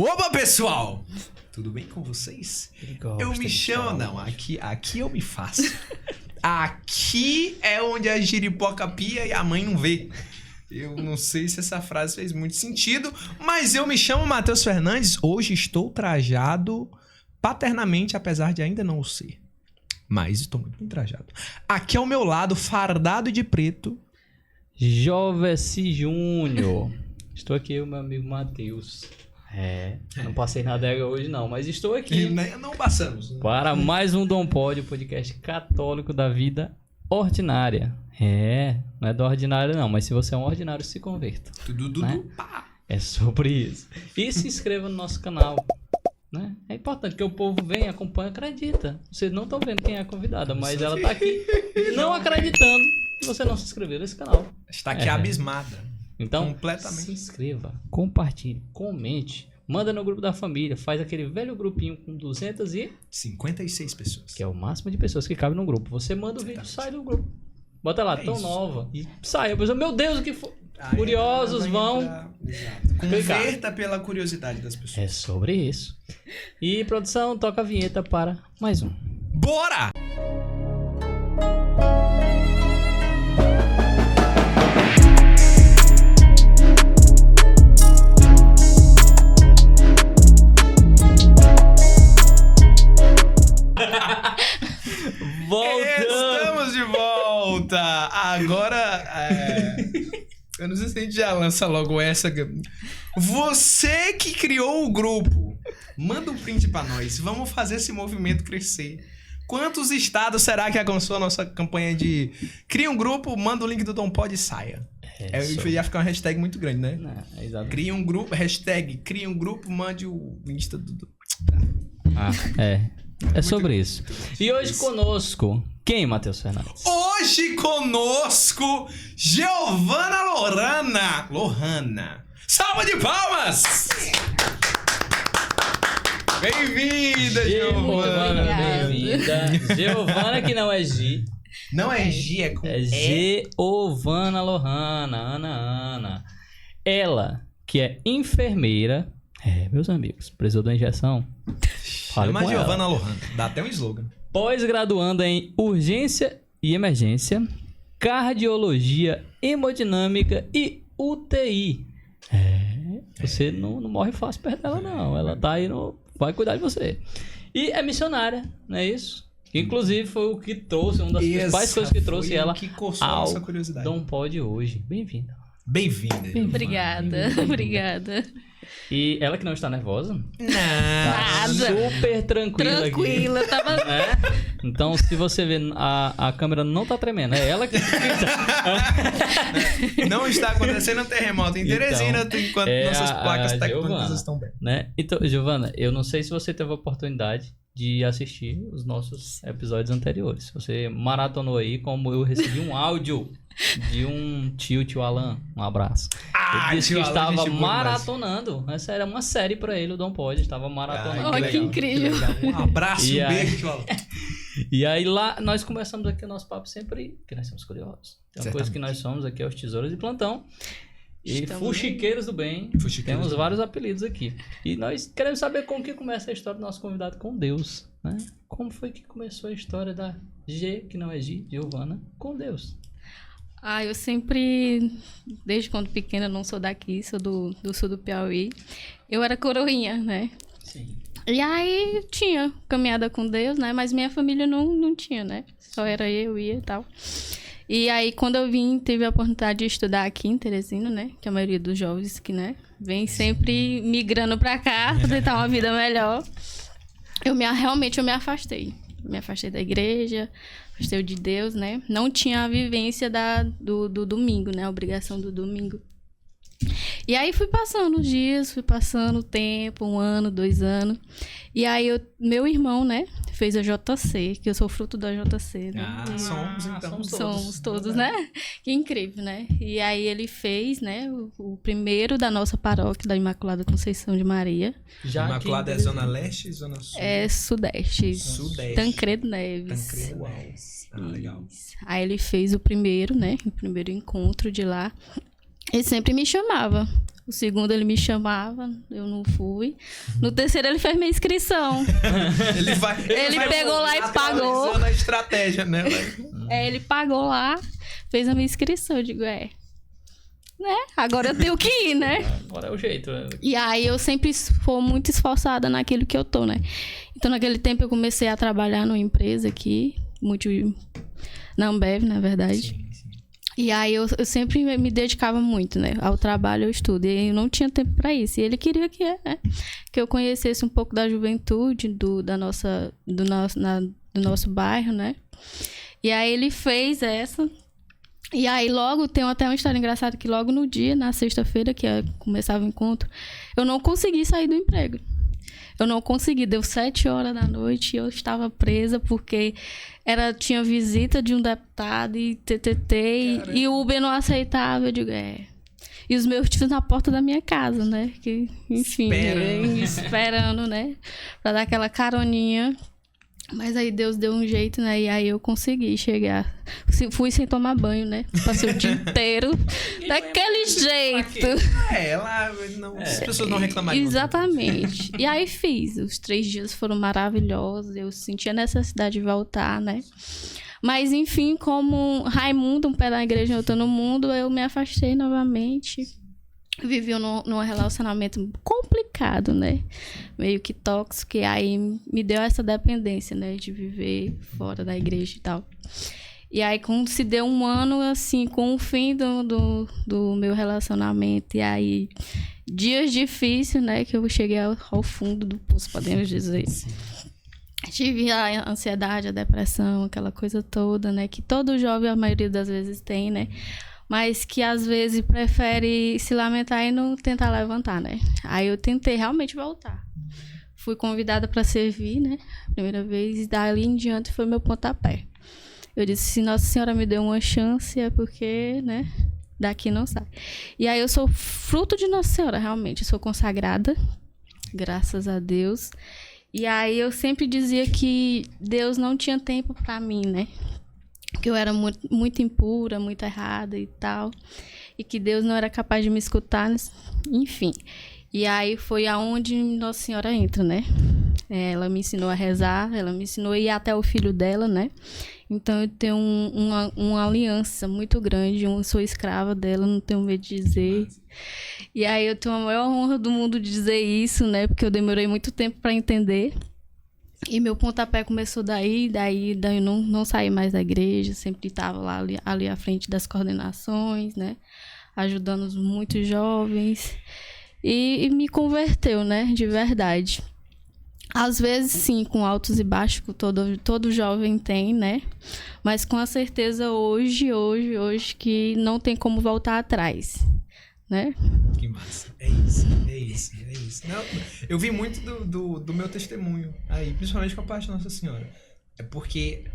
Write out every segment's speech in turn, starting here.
Opa, pessoal! Tudo bem com vocês? Eu me chamo... Não, aqui eu me faço. Aqui é onde a giripoca pia e a mãe não vê. Eu não sei se essa frase fez muito sentido, mas eu me chamo Matheus Fernandes. Hoje estou trajado paternamente, apesar de ainda não o ser. Mas estou muito bem trajado. Aqui ao meu lado, fardado de preto, Jovesi Júnior. Estou aqui, o meu amigo Matheus. Não passei na adega hoje não, mas estou aqui. Não passamos. Para mais um Dom Pod, o podcast católico da vida ordinária. Não é do ordinário não, mas se você é um ordinário, se converta. Né? É sobre isso. E se inscreva no nosso canal. Né? É importante que o povo venha, acompanhe, acredita. Vocês não estão vendo quem é a convidada, mas ela está aqui não acreditando que você não se inscreveu nesse canal. Está aqui abismada. Então, completamente. Se inscreva, compartilhe, comente, manda no grupo da família, faz aquele velho grupinho com 256 pessoas. Que é o máximo de pessoas que cabem no grupo. Você manda o vídeo, sai do grupo. Bota lá, tão nova. E sai. A pessoa, meu Deus, o que foi? Curiosos vão... Converta pela curiosidade das pessoas. É sobre isso. E produção, toca a vinheta para mais um. Bora! Estamos de volta! Agora, eu não sei se a gente já lança logo essa. Você que criou o grupo, manda um print pra nós. Vamos fazer esse movimento crescer. Quantos estados será que alcançou a nossa campanha de cria um grupo, manda o link do Dom Pod e saia? Ia ficar uma hashtag muito grande, né? Exatamente. Cria um grupo, hashtag cria um grupo, mande o Insta do... É sobre isso. E hoje conosco, quem, Matheus Fernandes? Hoje conosco, Giovana Lohana. Salva de palmas! Bem-vinda, Giovana. Bem-vinda. Giovana que não é Gi. Não é Gi, é com Giovana Lohana, Ana. Ela, que é enfermeira... meus amigos, precisou da injeção? Chama Giovana Lohana, dá até um slogan. Pós-graduanda em urgência e emergência, cardiologia, hemodinâmica e UTI. Você não morre fácil perto dela, não. Ela tá aí, vai cuidar de você. E é missionária, não é isso? Inclusive foi o que trouxe, uma das principais coisas que trouxe ela ao Dom Pod hoje. Bem-vinda. Bem-vinda. Obrigada. E ela que não está nervosa? Nada. Super tranquila aqui. Tava... Então, se você ver, a câmera não tá tremendo. É ela que... Não está acontecendo um terremoto em Teresina, enquanto nossas placas tectônicas estão bem. Né? Então, Giovana, eu não sei se você teve a oportunidade de assistir os nossos episódios anteriores. Você maratonou aí, como eu recebi um áudio de um tio Alan. Um abraço. Ele disse que estava maratonando. Essa era uma série pra ele, o Dom Pod. Estava maratonando. Que incrível. Um abraço, um beijo, tio Alan. E aí lá, nós começamos aqui o nosso papo sempre, que nós somos curiosos. Tem uma coisa que nós somos aqui, é os tesouros de plantão. E fuxiqueiros do bem. Temos vários apelidos aqui. E nós queremos saber como que começa a história do nosso convidado com Deus, né? Como foi que começou a história da G, que não é Gi, Giovana, com Deus? Eu sempre, desde quando pequena, não sou daqui, sou do sul do Piauí. Eu era coroinha, né? Sim. E aí tinha caminhada com Deus, né? Mas minha família não tinha, né? Só era eu, ia e tal. E aí, quando eu vim, tive a oportunidade de estudar aqui em Teresina, né? Que a maioria dos jovens que, né? Vem sempre migrando pra cá, pra tentar uma vida melhor. Realmente eu me afastei. Me afastei da igreja, afastei de Deus, né? Não tinha a vivência do domingo, né? A obrigação do domingo. E aí fui passando os dias, fui passando o tempo, 1 ano, 2 anos. E aí meu irmão, né, fez a JC, que eu sou fruto da JC, né? Somos então. Somos todos, né? Que incrível, né? E aí ele fez, né, o primeiro da nossa paróquia, da Imaculada Conceição de Maria. Imaculada é Zona Leste e Zona Sul? É Sudeste. Tancredo Neves. Legal. Aí ele fez o primeiro, né, o primeiro encontro de lá. Ele sempre me chamava. O segundo ele me chamava, eu não fui. No terceiro ele fez minha inscrição. Ele pegou lá e pagou. A estratégia, né? Ele pagou lá, fez a minha inscrição. Eu digo, né? Agora eu tenho que ir, né? Agora é o jeito. Né? E aí eu sempre fui muito esforçada naquilo que eu tô, né? Então naquele tempo eu comecei a trabalhar numa empresa aqui, na Ambev, na verdade. Sim. E aí eu sempre me dedicava muito, né? Ao trabalho, ao estudo. E eu não tinha tempo para isso. E ele queria que eu conhecesse um pouco da juventude do nosso bairro, né? E aí ele fez essa. E aí logo, tem até uma história engraçada, que logo no dia, na sexta-feira, que começava o encontro, eu não consegui sair do emprego. Eu não consegui, deu 7h da noite e eu estava presa porque tinha visita de um deputado e e o Uber não aceitava. Eu digo, E os meus tios na porta da minha casa, né? Que, enfim, esperando, né? Pra dar aquela caroninha. Mas aí Deus deu um jeito, né? E aí eu consegui chegar. Fui sem tomar banho, né? Passei o dia inteiro daquele jeito. As pessoas não reclamariam. Exatamente. E aí fiz. Os 3 dias foram maravilhosos. Eu senti a necessidade de voltar, né? Mas, enfim, como Raimundo, um pé da igreja e outro no mundo, eu me afastei novamente. Vivi num relacionamento complicado, né? Meio que tóxico, e aí me deu essa dependência, né? De viver fora da igreja e tal. E aí, quando se deu um ano, assim, com o fim do meu relacionamento, e aí, dias difíceis, né? Que eu cheguei ao fundo do poço, podemos dizer. Tive a ansiedade, a depressão, aquela coisa toda, né? Que todo jovem, a maioria das vezes, tem, né? Mas que às vezes prefere se lamentar e não tentar levantar, né? Aí eu tentei realmente voltar. Fui convidada para servir, né? Primeira vez, e dali em diante foi meu pontapé. Eu disse, se Nossa Senhora me deu uma chance, é porque, né? Daqui não sai. E aí eu sou fruto de Nossa Senhora, realmente. Eu sou consagrada, graças a Deus. E aí eu sempre dizia que Deus não tinha tempo para mim, né? Que eu era muito impura, muito errada e tal. E que Deus não era capaz de me escutar, enfim. E aí foi aonde Nossa Senhora entra, né? Ela me ensinou a rezar, ela me ensinou a ir até o filho dela, né? Então eu tenho uma aliança muito grande, eu sou escrava dela, não tenho medo de dizer. E aí eu tenho a maior honra do mundo de dizer isso, né? Porque eu demorei muito tempo para entender. E meu pontapé começou daí eu não saí mais da igreja, sempre estava lá ali à frente das coordenações, né? Ajudando muitos jovens. E me converteu, né? De verdade. Às vezes, sim, com altos e baixos, que todo jovem tem, né? Mas com a certeza hoje, que não tem como voltar atrás, né? Que massa. É isso. Não, eu vi muito do meu testemunho aí, principalmente com a parte da Nossa Senhora. É porque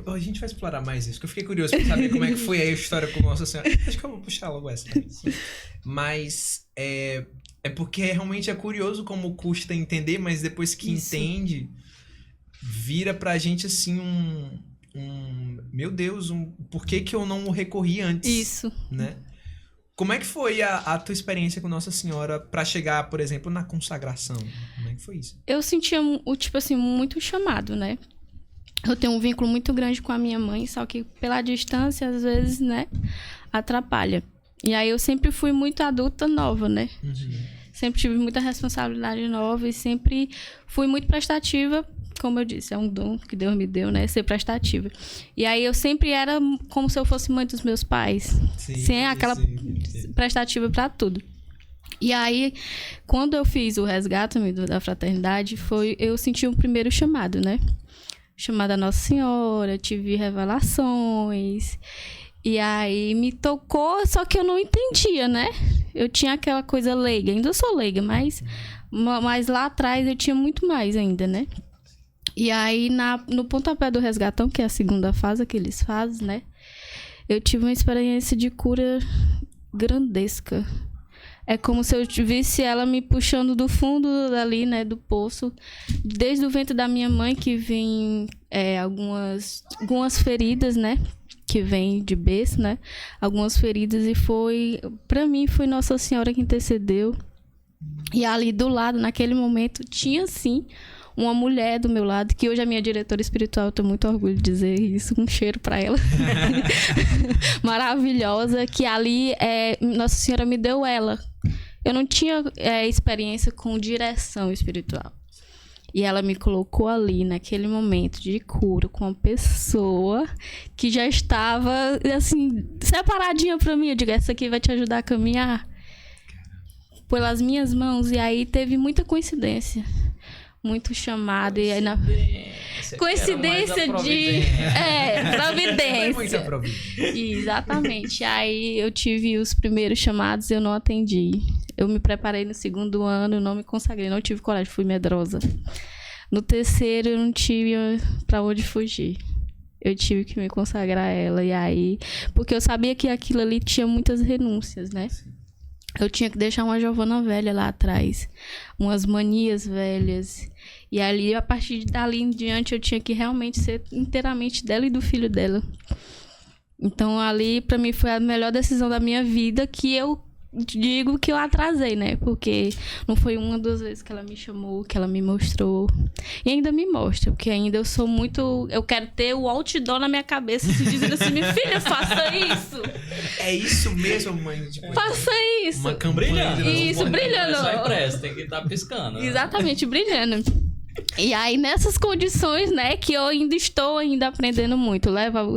a gente vai explorar mais isso, porque eu fiquei curioso pra saber como é que foi a história com Nossa Senhora. Acho que eu vou puxar logo essa. Mas é porque realmente é curioso como custa entender, mas depois que entende, vira pra gente assim meu Deus, por que eu não recorri antes? Isso. Né? Como é que foi a tua experiência com Nossa Senhora pra chegar, por exemplo, na consagração? Como é que foi isso? Eu sentia, tipo assim, muito chamado, né? Eu tenho um vínculo muito grande com a minha mãe, só que pela distância, às vezes, né, atrapalha. E aí eu sempre fui muito adulta nova, né? Uhum. Sempre tive muita responsabilidade nova e sempre fui muito prestativa. Como eu disse, é um dom que Deus me deu, né? Ser prestativa. E aí eu sempre era como se eu fosse mãe dos meus pais. Sem aquela prestativa para tudo. E aí, quando eu fiz o resgate da fraternidade, eu senti o primeiro chamado, né? Chamada Nossa Senhora, tive revelações. E aí me tocou, só que eu não entendia, né? Eu tinha aquela coisa leiga, ainda sou leiga, mas lá atrás eu tinha muito mais ainda, né? E aí, no pontapé do resgatão, que é a segunda fase que eles fazem, né? Eu tive uma experiência de cura grandesca. É como se eu visse ela me puxando do fundo dali, né? Do poço. Desde o ventre da minha mãe, que vem algumas feridas, né? que vem de berço, né? Algumas feridas e pra mim, foi Nossa Senhora que intercedeu. E ali do lado, naquele momento, tinha sim uma mulher do meu lado, que hoje é minha diretora espiritual, eu tenho muito orgulho de dizer isso, um cheiro pra ela. Maravilhosa, que ali Nossa Senhora me deu ela. Eu não tinha experiência com direção espiritual. E ela me colocou ali, naquele momento de cura, com uma pessoa que já estava, assim, separadinha pra mim. Eu digo, essa aqui vai te ajudar a caminhar pelas minhas mãos. E aí teve muita coincidência. Muito chamado. E aí coincidência de... providência. Muita providência. Exatamente. Aí eu tive os primeiros chamados e eu não atendi. Eu me preparei no 2º ano, eu não me consagrei, não tive coragem, fui medrosa. No 3º eu não tive pra onde fugir. Eu tive que me consagrar a ela. E aí... Porque eu sabia que aquilo ali tinha muitas renúncias, né? Eu tinha que deixar uma Giovana velha lá atrás. Umas manias velhas. E ali, a partir dali em diante, eu tinha que realmente ser inteiramente dela e do filho dela. Então, ali, pra mim, foi a melhor decisão da minha vida, que eu digo que eu atrasei, né? Porque não foi 1 ou 2 vezes que ela me chamou, que ela me mostrou. E ainda me mostra, porque ainda eu sou muito... Eu quero ter o outdoor na minha cabeça, se dizendo assim, minha filha, faça isso! É isso mesmo, mãe? Tipo, faça isso! uma campanha. Isso, brilhando. Só impresso, tem que estar piscando. Né? Exatamente, brilhando. E aí, nessas condições, né, que eu estou aprendendo muito. Leva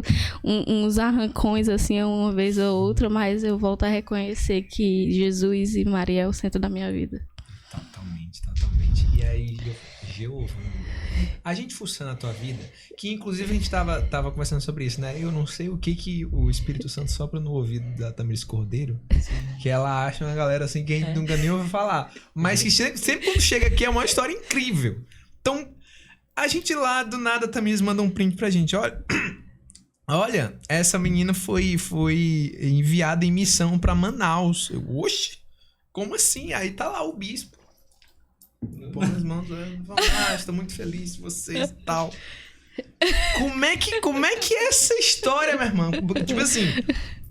uns arrancões, assim, uma vez ou outra, mas eu volto a reconhecer que Jesus e Maria é o centro da minha vida. Totalmente. E aí, Giovana, a gente fuçando a tua vida, que inclusive a gente tava conversando sobre isso, né? Eu não sei o que o Espírito Santo sopra no ouvido da Tamiris Cordeiro, que ela acha uma galera assim que a gente nunca nem ouve falar. Mas que sempre quando chega aqui é uma história incrível. Então, a gente lá, do nada, a Tamiris manda um print pra gente. Olha, essa menina foi enviada em missão pra Manaus. Oxe, como assim? Aí tá lá o bispo. Põe as mãos, estou muito feliz de vocês e tal. Como é que é essa história, meu irmão? Tipo assim,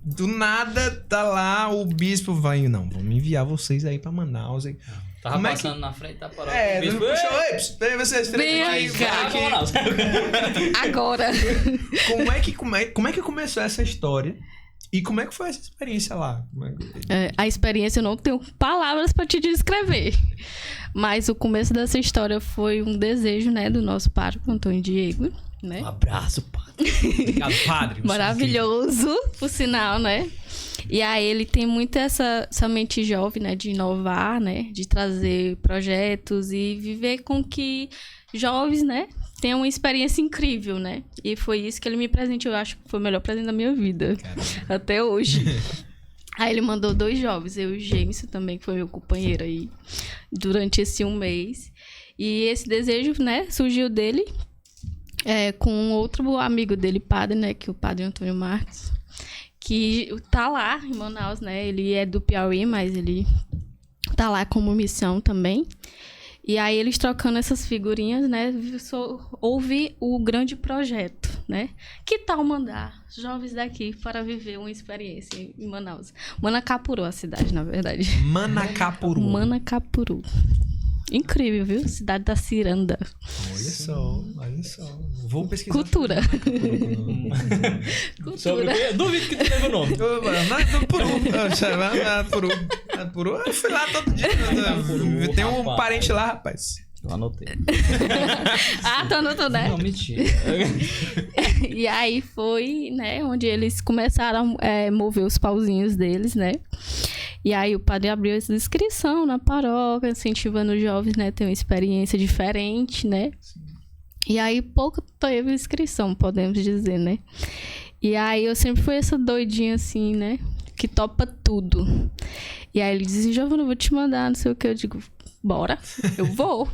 do nada tá lá o bispo vai, não, vamos enviar vocês aí pra Manaus. Aí. Tava passando na frente da paróquia. Vocês vem aí, aqui. Agora. Como é que começou essa história? E como é que foi essa experiência lá? A experiência eu não tenho palavras para te descrever. Mas o começo dessa história foi um desejo, né, do nosso pároco, Antônio Diego, né? Um abraço, padre. Obrigado, padre. Maravilhoso, por sinal, né? E aí ele tem muito essa mente jovem, né, de inovar, né, de trazer projetos e viver com que jovens, né, tenham uma experiência incrível, né? E foi isso que ele me presenteou, eu acho que foi o melhor presente da minha vida. Caramba. Até hoje. Aí ele mandou 2 jovens, eu e o Jameson também, que foi meu companheiro aí, durante esse 1 mês. E esse desejo, né, surgiu dele com outro amigo dele, padre, né, que é o padre Antônio Marques, que tá lá em Manaus, né, ele é do Piauí, mas ele tá lá como missão também. E aí eles trocando essas figurinhas, né, houve o grande projeto, né? Que tal mandar jovens daqui para viver uma experiência em Manaus? Manacapuru, a cidade, na verdade. Manacapuru. Incrível, viu? Cidade da ciranda. Olha só. Vou pesquisar. Cultura. Sobre o quê? Duvido que tu teve o nome. Puru. Eu fui lá todo dia. Tem um parente lá, rapaz. Eu anotei. Tu anotou, né? Não, mentira. E aí foi, né, onde eles começaram a mover os pauzinhos deles, né? E aí o padre abriu essa inscrição na paróquia, incentivando os jovens, né, a ter uma experiência diferente, né? Sim. E aí pouco teve inscrição, podemos dizer, né? E aí eu sempre fui essa doidinha assim, né? Que topa tudo. E aí ele dizia, Giovana, eu vou te mandar, não sei o que. Eu digo, bora, eu vou.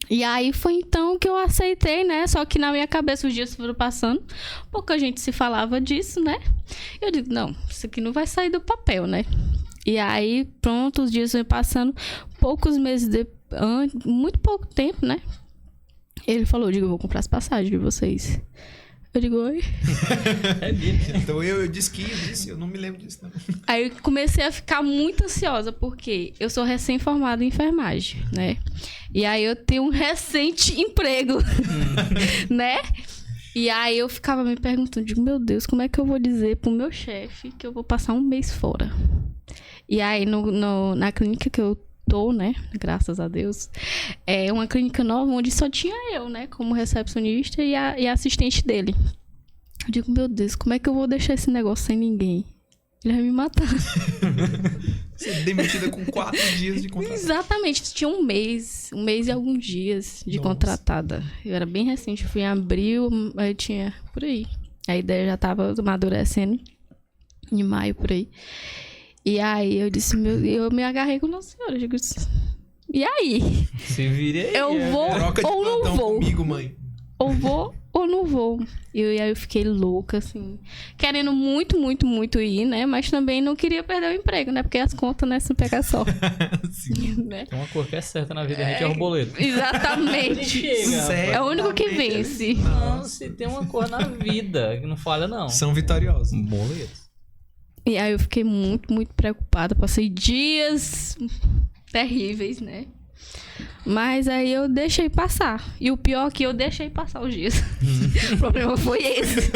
E aí foi então que eu aceitei, né? Só que na minha cabeça os dias foram passando. Pouca gente se falava disso, né? Eu digo, não, isso aqui não vai sair do papel, né? E aí, pronto, os dias foram passando. Poucos meses muito pouco tempo, né? Ele falou, digo, eu vou comprar as passagens de vocês. Eu digo, oi. É Bíblia. Então eu disse, eu não me lembro disso, não. Aí eu comecei a ficar muito ansiosa, porque eu sou recém-formada em enfermagem, né? E aí eu tenho um recente emprego, né? E aí eu ficava me perguntando, digo, meu Deus, como é que eu vou dizer pro meu chefe que eu vou passar um mês fora? E aí na clínica que eu tô, né? Graças a Deus. É uma clínica nova onde só tinha eu, né? Como recepcionista e a assistente dele. Eu digo, meu Deus, como é que eu vou deixar esse negócio sem ninguém? Ele vai me matar. Você é demitida com 4 dias de contrato. Exatamente. Tinha um mês e alguns dias de Nossa. contratada. Eu era bem recente. Eu fui em abril, aí tinha por aí. A ideia já tava amadurecendo em maio, por aí. E aí eu disse, eu me agarrei com Nossa Senhora. Eu digo, e aí? Se vire aí. Eu vou Troca de ou não plantão vou? comigo, mãe. Ou vou ou não vou. E aí eu fiquei louca, assim. Querendo muito, muito, muito ir, né? Mas também não queria perder o emprego, né? Porque as contas, né? Se não pegar só. Sim. Né? Tem uma cor que é certa na vida, a gente é o boleto. Exatamente. Chega. Sério? É o único que vence. Não, se tem uma cor na vida que não falha, não. São vitoriosos. Boleto. E aí eu fiquei muito, muito preocupada. Passei dias terríveis, né? Mas aí eu deixei passar. E o pior é que eu deixei passar os dias. O problema foi esse.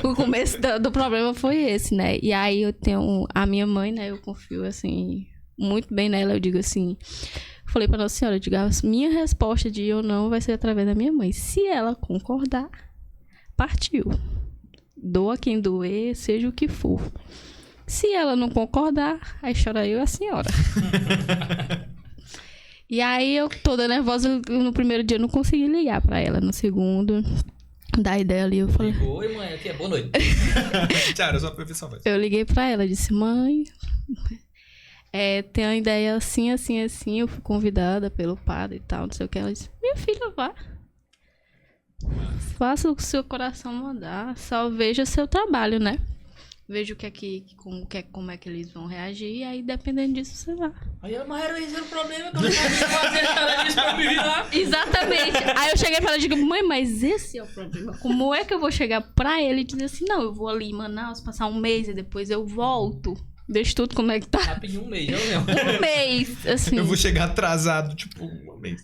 O começo do problema foi esse, né? E aí eu tenho a minha mãe, né? Eu confio, assim, muito bem nela. Eu digo assim... Falei pra Nossa Senhora, eu digo, a minha resposta de ir ou não vai ser através da minha mãe. Se ela concordar, partiu. Doa quem doer, seja o que for. Se ela não concordar, aí chora eu e a senhora. E aí eu toda nervosa, no primeiro dia eu não consegui ligar pra ela. No segundo, da ideia ali, eu falei... Oi, mãe, aqui é boa noite. Tiara, só pra ver sua voz. Eu liguei pra ela, disse, mãe... tem uma ideia assim, assim, assim. Eu fui convidada pelo padre e tal, não sei o que. Ela disse, minha filha, vá. Faça o que o seu coração mandar. Só veja seu trabalho, né? Veja o que é como é que eles vão reagir. E aí, dependendo disso, você vai. Aí ela, mas era esse o problema que eu não sabia fazer nada disso pra me virar. Exatamente. Aí eu cheguei pra ela e digo, mãe, mas esse é o problema. Como é que eu vou chegar pra ele e dizer assim, não, eu vou ali em Manaus passar um mês e depois eu volto. Deixa tudo como é que tá. Rapidinho, um mês, já mesmo. Um mês, assim. Eu vou chegar atrasado, tipo, um mês.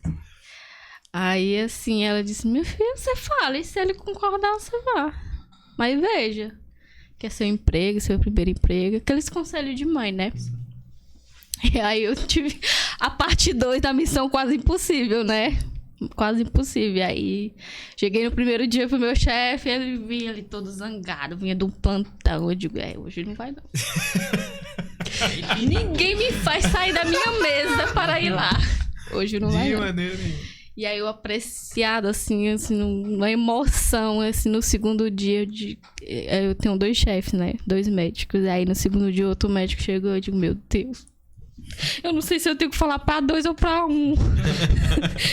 Aí, assim, ela disse, meu filho, você fala, e se ele concordar, você vá. Mas veja, que é seu emprego, seu primeiro emprego, aqueles conselhos de mãe, né? E aí eu tive a parte 2 da missão quase impossível, né? Quase impossível. Aí cheguei no primeiro dia pro meu chefe, ele vinha ali todo zangado, vinha do plantão. Eu digo, hoje não vai não. Ninguém me faz sair da minha mesa para ir lá. Hoje não vai De não. maneira nenhuma. E aí eu apreciada, assim, uma emoção, assim, no segundo dia eu tenho 2 chefes, né? 2 médicos. E aí no segundo dia outro médico chegou e eu digo, meu Deus. Eu não sei se eu tenho que falar pra 2 ou pra 1.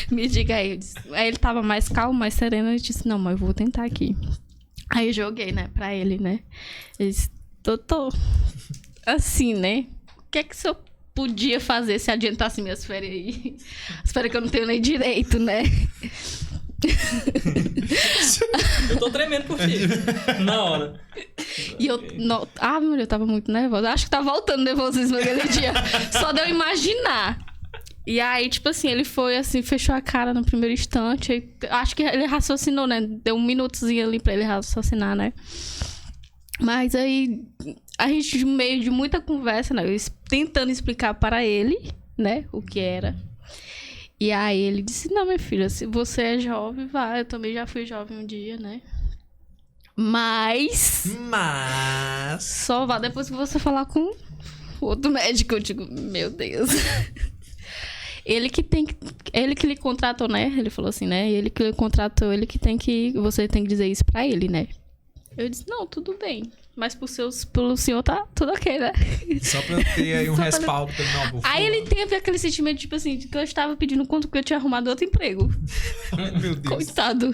Me diga aí. Aí ele tava mais calmo, mais sereno. Eu disse, não, mas eu vou tentar aqui. Aí eu joguei, né, pra ele, né? Ele disse, doutor, assim, né? O que é que o senhor podia fazer se adiantasse minhas férias aí? As férias que eu não tenho nem direito, né? Eu tô tremendo por ti. Na hora. E eu... meu Deus, eu tava muito nervosa. Acho que tá voltando nervosismo naquele dia. Só de eu imaginar. E aí, tipo assim, ele foi assim, fechou a cara no primeiro instante. Aí, acho que ele raciocinou, né? Deu um minutozinho ali pra ele raciocinar, né? Mas aí, a gente, no meio de muita conversa, né? Eu tentando explicar para ele, né? O que era. E aí ele disse, não, minha filha, se você é jovem, vai. Eu também já fui jovem um dia, né? Mas... Só vá depois que você falar com outro médico. Eu digo, meu Deus. Ele que lhe contratou, né? Ele falou assim, né? Ele que lhe contratou, você tem que dizer isso pra ele, né? Eu disse, não, tudo bem. Mas pelo senhor tá tudo ok, né? Só pra ter aí um respaldo. Não, aí ele teve aquele sentimento, tipo assim, de que eu estava pedindo conta porque eu tinha arrumado outro emprego. Meu Deus. Coitado.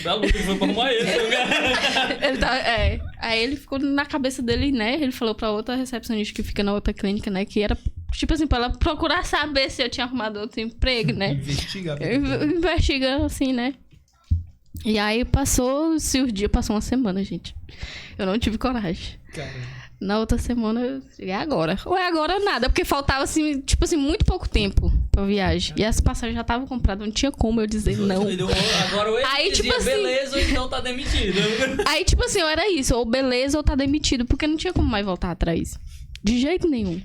Da luta que foi pra arrumar ele. Ele tá, Aí ele ficou na cabeça dele, né? Ele falou pra outra recepcionista que fica na outra clínica, né? Que era, tipo assim, pra ela procurar saber se eu tinha arrumado outro emprego, né? Investigando, assim, né? E aí passou-se os dias, passou uma semana, gente. Eu não tive coragem. Caramba. Na outra semana eu cheguei agora. Ou é agora ou nada, porque faltava assim, tipo assim, muito pouco tempo pra viagem. E as passagens já estavam compradas, não tinha como eu dizer não. Agora ou ele Aí, dizia, tipo assim, beleza, ou então tá demitido. Aí, tipo assim, era isso, ou tá demitido, porque não tinha como mais voltar atrás. De jeito nenhum.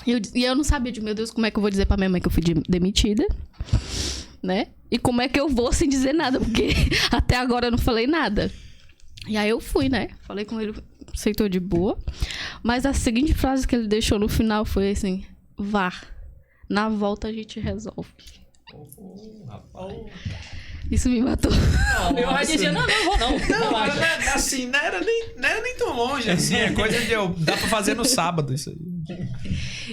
E eu não sabia meu Deus, como é que eu vou dizer pra minha mãe que eu fui demitida, né? E como é que eu vou sem dizer nada, porque até agora eu não falei nada. E aí eu fui, né? Falei com ele, aceitou de boa. Mas a seguinte frase que ele deixou no final foi assim: vá, na volta a gente resolve. Rapaz. Isso me matou. Não, eu já dizia, não vou não. Não, mas assim, não era nem tão longe, assim. É coisa de dá pra fazer no sábado isso aí.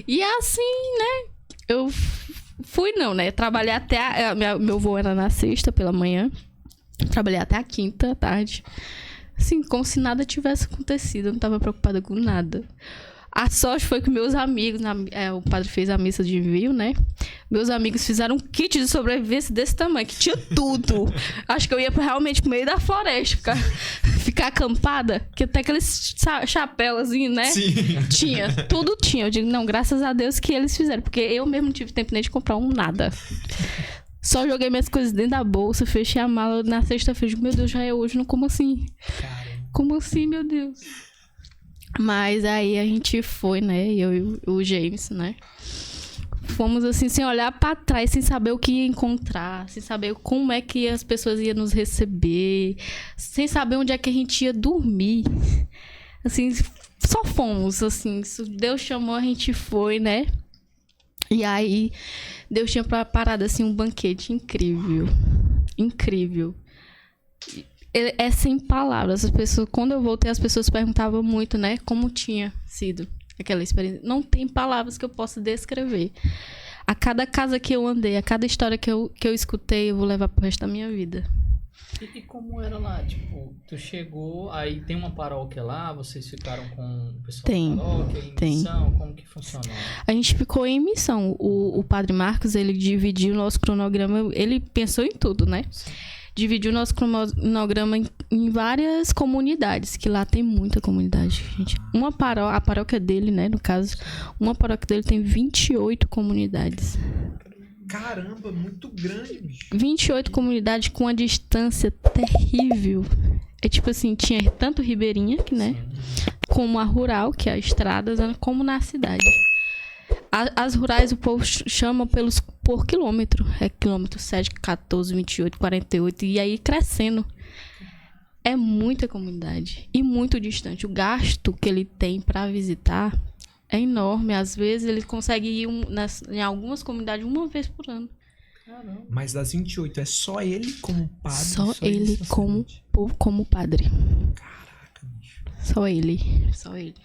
E assim, né? Eu fui não, né? Trabalhei até... meu voo era na sexta pela manhã. Trabalhei até a quinta à tarde. Assim, como se nada tivesse acontecido. Eu não tava preocupada com nada. A sorte foi que meus amigos... o padre fez a missa de envio, né? Meus amigos fizeram um kit de sobrevivência desse tamanho, que tinha tudo. Acho que eu ia realmente pro meio da floresta, ficar acampada. Que até aqueles chapéuzinhos, né? Sim. Tinha, tudo tinha. Eu digo, não, graças a Deus que eles fizeram. Porque eu mesmo não tive tempo nem de comprar nada. Só joguei minhas coisas dentro da bolsa, fechei a mala na sexta-feira. Meu Deus, já é hoje, não? Como assim? Caramba. Como assim, meu Deus? Mas aí a gente foi, né? Eu e o James, né? Fomos assim, sem olhar pra trás, sem saber o que ia encontrar, sem saber como é que as pessoas iam nos receber, sem saber onde é que a gente ia dormir. Assim, só fomos, assim. Deus chamou, a gente foi, né? E aí, Deus tinha preparado, assim, um banquete incrível. Incrível. É sem palavras. As pessoas, quando eu voltei, as pessoas perguntavam muito, né? Como tinha sido aquela experiência. Não tem palavras que eu possa descrever. A cada casa que eu andei, a cada história que eu escutei, eu vou levar pro resto da minha vida. E como era lá? Tipo, tu chegou, aí tem uma paróquia lá, vocês ficaram com o pessoal da paróquia, em missão? Como que funcionou? A gente ficou em missão. O Padre Marcos, ele dividiu o nosso cronograma, ele pensou em tudo, né? Sim. Dividiu o nosso cronograma em várias comunidades, que lá tem muita comunidade, gente. A paróquia dele, né, no caso, uma paróquia dele tem 28 comunidades. Caramba, muito grande, bicho. 28 comunidades com uma distância terrível. É tipo assim, tinha tanto ribeirinha, né, como a rural, que é a estrada, como na cidade. As rurais o povo chama por quilômetro. É quilômetro 7, 14, 28, 48. E aí crescendo. É muita comunidade. E muito distante. O gasto que ele tem para visitar é enorme. Às vezes ele consegue ir em algumas comunidades uma vez por ano. Caramba. Mas das 28 é só ele como padre? Só ele como padre. Caraca, bicho. Só ele.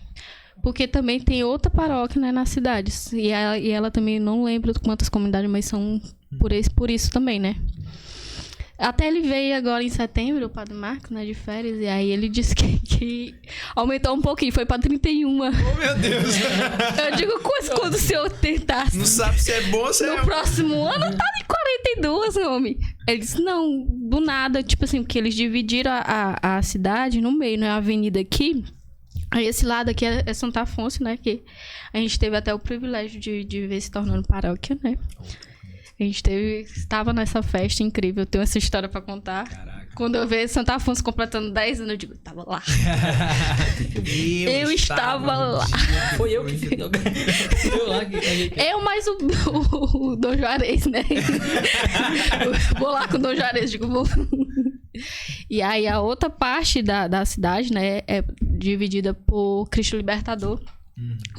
Porque também tem outra paróquia, né, nas cidades. E ela também, não lembro quantas comunidades, mas são por isso também, né? Até ele veio agora em setembro, o Padre Marcos, né, de férias. E aí ele disse que aumentou um pouquinho, foi pra 31. Oh, meu Deus! Eu digo, quando o senhor tentasse... Não sabe se é bom ou se é... No próximo ano, tá em 42, homem. Ele disse, não, do nada. Tipo assim, porque eles dividiram a cidade no meio, né? A avenida aqui... Aí esse lado aqui é Santo Afonso, né? Que a gente teve até o privilégio de ver se tornando paróquia, né? A gente estava nessa festa incrível. Eu tenho essa história pra contar. Caraca. Quando eu vejo Santo Afonso completando 10 anos, eu digo, tava lá. Eu estava lá. Foi eu que fiz. Eu mais o Dom Juarez, né? Vou lá com o Dom Juarez, digo, vou... E aí a outra parte da cidade, né, é dividida por Cristo Libertador,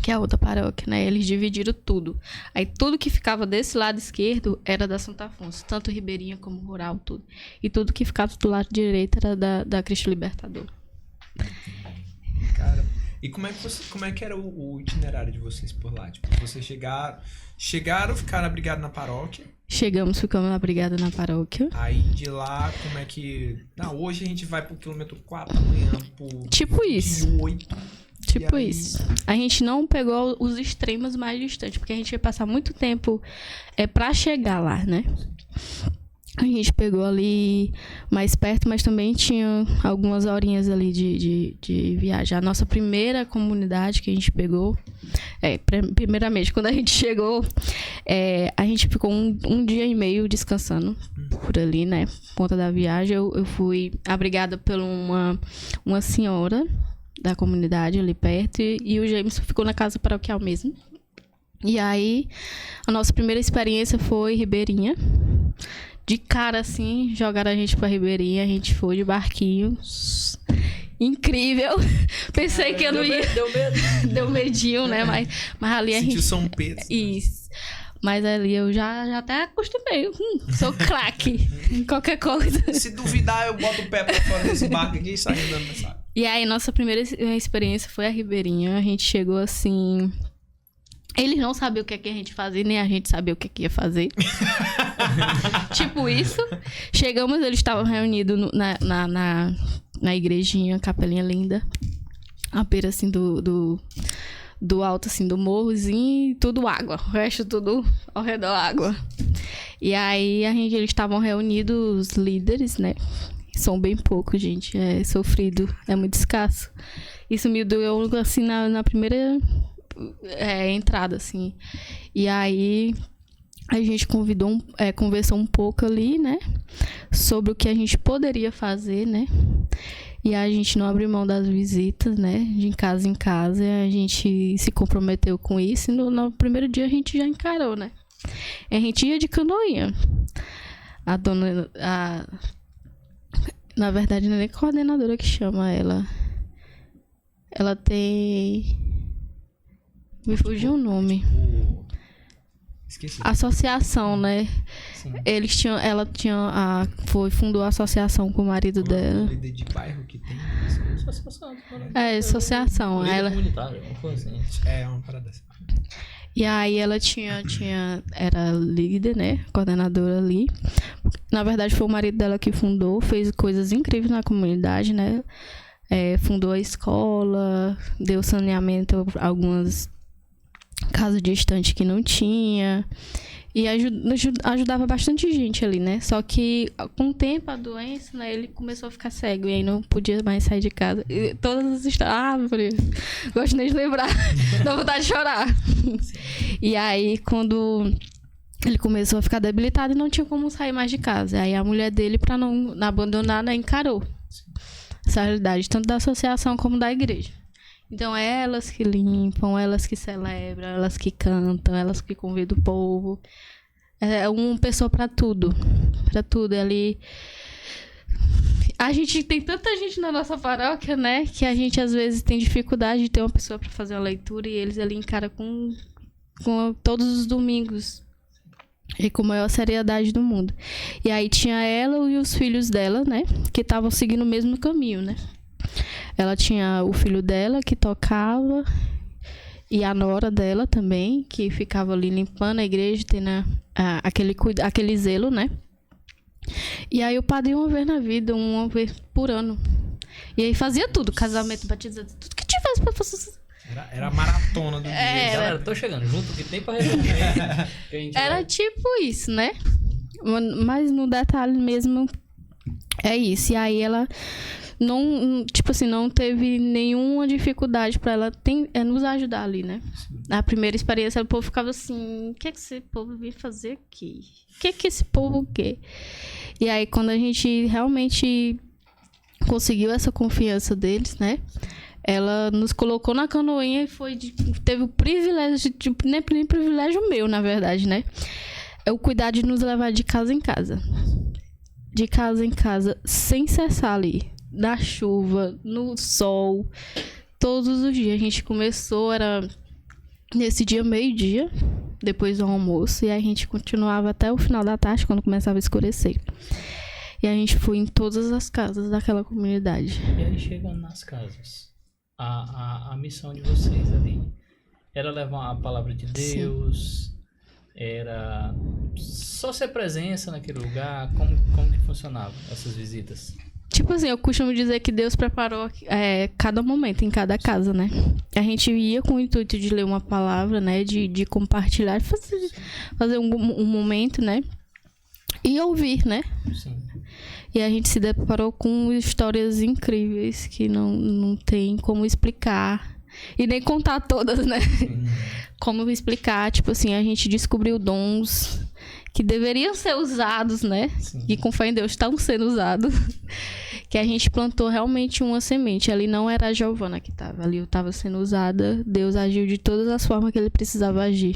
que é a outra paróquia, né? Eles dividiram tudo. Aí tudo que ficava desse lado esquerdo era da Santo Afonso, tanto ribeirinha como rural, tudo. E tudo que ficava do lado direito era da Cristo Libertador. Cara, e como é que era o itinerário de vocês por lá? Tipo, vocês chegaram, ficaram abrigados na paróquia? Ficamos abrigados na paróquia. Aí de lá, como é que... Não, hoje a gente vai pro quilômetro 4, amanhã pro... Tipo 28, isso. Tipo aí... isso. A gente não pegou os extremos mais distantes, porque a gente ia passar muito tempo pra chegar lá, né? A gente pegou ali mais perto, mas também tinha algumas horinhas ali de viagem. A nossa primeira comunidade que a gente pegou, primeiramente, quando a gente chegou, a gente ficou um dia e meio descansando por ali, né? Por conta da viagem. Eu fui abrigada por uma senhora da comunidade ali perto e o Jameson ficou na casa paroquial mesmo. E aí, a nossa primeira experiência foi Ribeirinha. De cara, assim, jogaram a gente pra Ribeirinha, a gente foi de barquinho. Incrível. Pensei que eu não ia... Deu medo. Deu medinho, né? Mas ali a gente... Sentiu São Pedro. Isso. Mas ali eu já até acostumei. Sou craque em qualquer coisa. Se duvidar, eu boto o pé pra fora desse barco aqui e saio andando nessa água. E aí, nossa primeira experiência foi a Ribeirinha. A gente chegou assim... Eles não sabiam o que a gente fazia, nem a gente sabia o que ia fazer. Tipo isso. Chegamos, eles estavam reunidos na igrejinha, capelinha linda. A beira, assim, do alto, assim, do morrozinho, tudo água. O resto tudo ao redor água. E aí, eles estavam reunidos, os líderes, né? São bem poucos, gente. É sofrido, é muito escasso. Isso me doeu, assim, na primeira... entrada, assim. E aí a gente conversou um pouco ali, né? Sobre o que a gente poderia fazer, né? E a gente não abriu mão das visitas, né? De casa em casa. A gente se comprometeu com isso. E no primeiro dia a gente já encarou, né? A gente ia de canoinha. A dona... Na verdade, não é nem coordenadora que chama ela. Ela tem... Me fugiu o nome. Esqueci. Associação, né? Sim. Fundou a associação com o marido dela. Líder de bairro que tem. Associação. Líder comunitário, uma coisa assim. É uma parada assim. E aí ela era líder, né? Coordenadora ali. Na verdade, foi o marido dela que fundou, fez coisas incríveis na comunidade, né? Fundou a escola, deu saneamento a algumas casas distantes que não tinha. E ajudava bastante gente ali, né? Só que com o tempo, a doença, né? Ele começou a ficar cego e aí não podia mais sair de casa. E todas as histórias... gosto nem de lembrar. Dá vontade de chorar. E aí, quando ele começou a ficar debilitado e não tinha como sair mais de casa. Aí a mulher dele, pra não abandonar, né, encarou essa realidade, tanto da associação como da igreja. Então, é elas que limpam, elas que celebram, elas que cantam, elas que convidam o povo. É uma pessoa para tudo. Para tudo. Ali... A gente tem tanta gente na nossa paróquia, né? Que a gente, às vezes, tem dificuldade de ter uma pessoa para fazer uma leitura. E eles ali encaram com todos os domingos. E com a maior seriedade do mundo. E aí tinha ela e os filhos dela, né? Que estavam seguindo o mesmo caminho, né? Ela tinha o filho dela que tocava e a nora dela também, que ficava ali limpando a igreja, tendo aquele zelo, né? E aí o padre uma vez na vida, uma vez por ano. E aí fazia tudo, casamento, batismo, tudo que tivesse pra fazer. Era a maratona do dia. Galera, tô chegando junto, que tem pra resolver. Era tipo isso, né? Mas no detalhe mesmo é isso. E aí ela não, tipo assim, não teve nenhuma dificuldade pra ela nos ajudar ali, né? Na primeira experiência, o povo ficava assim, o que esse povo veio fazer aqui? O que esse povo quer? E aí, quando a gente realmente conseguiu essa confiança deles, né? Ela nos colocou na canoinha e teve o privilégio, nem privilégio meu, na verdade, né? É o cuidar de nos levar de casa em casa. De casa em casa, sem cessar ali. Na chuva, no sol, todos os dias. A gente começou, era nesse dia, meio-dia, depois do almoço, e a gente continuava até o final da tarde, quando começava a escurecer. E a gente foi em todas as casas daquela comunidade. E aí, chegando nas casas, a missão de vocês ali era levar a palavra de Deus? Sim. Era só ser presença naquele lugar? Como que funcionava essas visitas? Tipo assim, eu costumo dizer que Deus preparou cada momento em cada casa, né? A gente ia com o intuito de ler uma palavra, né? De compartilhar, fazer um momento, né? e ouvir, né? Sim. E a gente se deparou com histórias incríveis que não tem como explicar. E nem contar todas, né? Como explicar, tipo assim, a gente descobriu dons que deveriam ser usados, né? Sim. E com fé em Deus estão sendo usados. Que a gente plantou realmente uma semente. Ali não era a Giovana que estava, ali eu estava sendo usada. Deus agiu de todas as formas que ele precisava agir.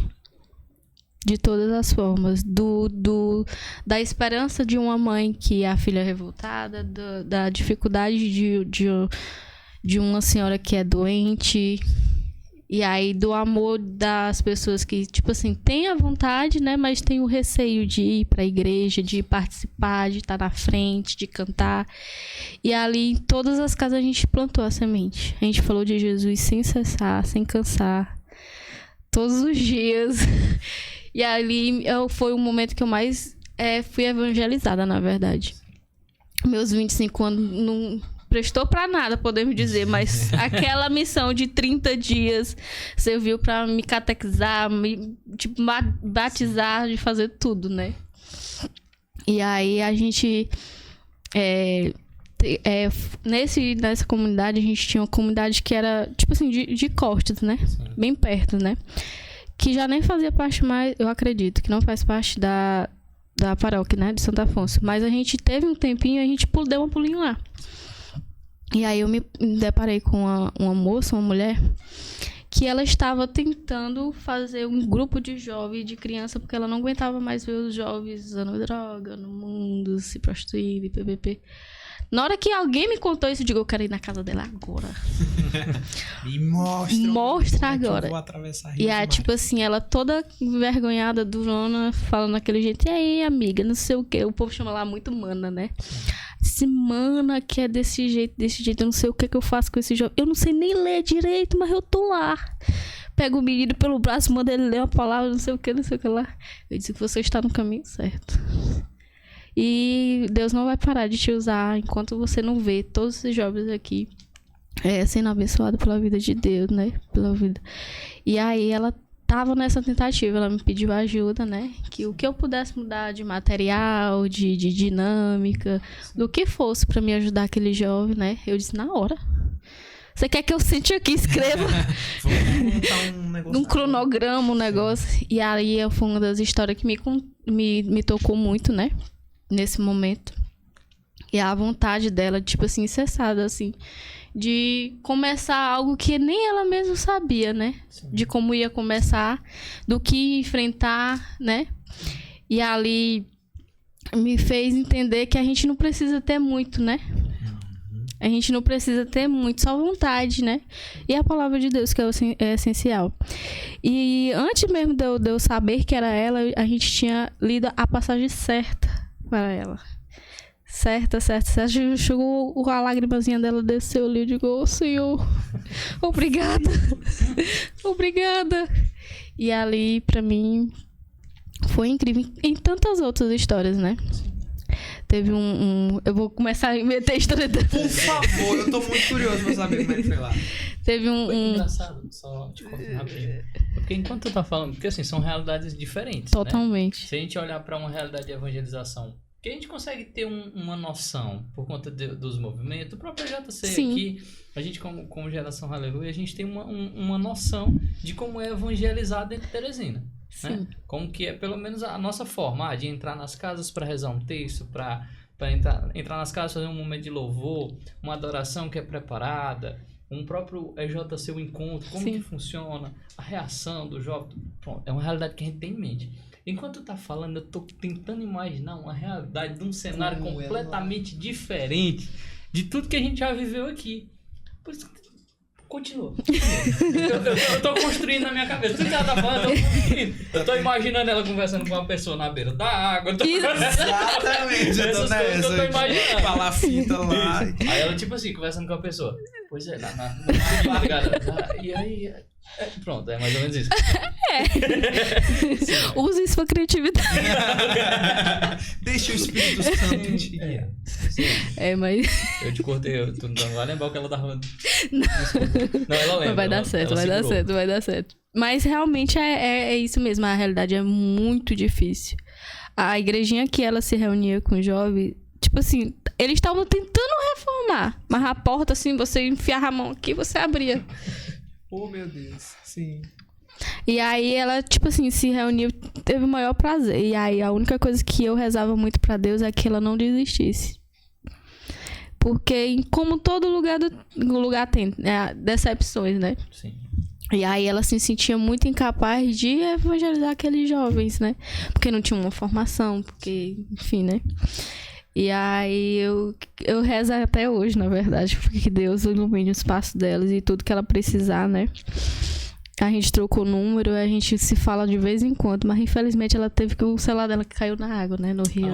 De todas as formas. Da esperança de uma mãe que é a filha revoltada, da dificuldade de uma senhora que é doente. E aí, do amor das pessoas que, tipo assim, tem a vontade, né? Mas tem o receio de ir pra igreja, de participar, de estar na frente, de cantar. E ali, em todas as casas, a gente plantou a semente. A gente falou de Jesus sem cessar, sem cansar. Todos os dias. E ali, foi o momento que eu mais fui evangelizada, na verdade. Meus 25 anos não prestou pra nada, podemos dizer, mas aquela missão de 30 dias serviu pra me catequizar, me batizar, de fazer tudo, né? E aí a gente nessa comunidade, a gente tinha uma comunidade que era tipo assim, de Costas, né? Sim. Bem perto, né? Que já nem fazia parte mais, eu acredito, que não faz parte da paróquia, né? De Santo Afonso. Mas a gente teve um tempinho, a gente deu um pulinho lá. E aí eu me deparei com uma moça, uma mulher, que ela estava tentando fazer um grupo de jovens e de criança, porque ela não aguentava mais ver os jovens usando droga no mundo, se prostituindo e ppp. Na hora que alguém me contou isso, eu digo, eu quero ir na casa dela agora. Me mostra. Mostra agora. Eu vou atravessar e aí, tipo assim, ela toda envergonhada, durona, falando daquele jeito. E aí, amiga, não sei o quê. O povo chama lá muito mana, né? Disse, mana, que é desse jeito, eu não sei o que eu faço com esse jovem. Eu não sei nem ler direito, mas eu tô lá. Pego o menino pelo braço, manda ele ler uma palavra, não sei o que lá. Eu disse que você está no caminho certo. E Deus não vai parar de te usar enquanto você não vê todos esses jovens aqui sendo abençoados pela vida de Deus, né? Pela vida. E aí ela tava nessa tentativa, ela me pediu ajuda, né? Que o que eu pudesse mudar de material, de dinâmica, do que fosse pra me ajudar aquele jovem, né? Eu disse, na hora. Você quer que eu sente aqui, escreva? Vamos montar um negócio. Um cronograma, um negócio. E aí foi uma das histórias que me tocou muito, né? Nesse momento. E a vontade dela, tipo assim, cessada, assim, de começar algo que nem ela mesma sabia, né? Sim. De como ia começar, do que enfrentar, né? E ali me fez entender que a gente não precisa ter muito, né? A gente não precisa ter muito, só vontade, né? E a palavra de Deus, que é essencial. E antes mesmo de eu saber que era ela, a gente tinha lido a passagem certa para ela. Certa. Chegou a lágrimazinha dela, desceu ali, eu digo, ô Senhor, obrigada. Obrigada. E ali, pra mim, foi incrível. Em tantas outras histórias, né? Teve eu vou começar a meter a história dela. Por favor, eu tô muito curioso pra saber como é que foi lá. Teve Foi engraçado, só te contar rapidinho. Porque enquanto tu tá falando, porque assim, são realidades diferentes, totalmente, né? Se a gente olhar pra uma realidade de evangelização, que a gente consegue ter uma noção por conta dos movimentos, o próprio JC aqui, a gente como geração Aleluia, a gente tem uma noção de como é evangelizar dentro de Teresina. Né? Como que é, pelo menos, a nossa forma de entrar nas casas para rezar um texto, para entrar nas casas, fazer um momento de louvor, uma adoração que é preparada, um próprio EJC, o encontro, como que funciona, a reação do jovem. Pronto, é uma realidade que a gente tem em mente. Enquanto tu tá falando, eu tô tentando imaginar uma realidade de um cenário completamente diferente de tudo que a gente já viveu aqui. Por isso que continua. Eu tô construindo na minha cabeça. Tudo que ela tá falando, eu tô construindo. Eu tô imaginando ela conversando com uma pessoa na beira da água. Exatamente. Essas coisas que eu tô imaginando. Palafita lá. Aí ela, tipo assim, conversando com a pessoa. Pois é, na galera. E aí... pronto, é mais ou menos isso. Use isso pra criatividade. Deixa o Espírito Santo te guiar. Mas... Eu te cortei, tu não vai lembrar o que ela tava... Não, ela lembra. Vai dar certo. Mas realmente é isso mesmo, a realidade é muito difícil. A igrejinha que ela se reunia com os jovens, tipo assim, eles estavam tentando reformar. Mas a porta, assim, você enfiava a mão aqui, você abria. Oh, meu Deus. Sim. E aí ela, tipo assim, se reuniu, teve o maior prazer. E aí a única coisa que eu rezava muito pra Deus é que ela não desistisse. Porque, como todo lugar tem decepções, né? Sim. E aí ela se sentia muito incapaz de evangelizar aqueles jovens, né? Porque não tinha uma formação, porque, enfim, né? E aí eu rezo até hoje, na verdade, porque Deus ilumine os passos delas e tudo que ela precisar, né? A gente trocou o número, a gente se fala de vez em quando, mas infelizmente ela teve que o celular dela caiu na água, né? No rio.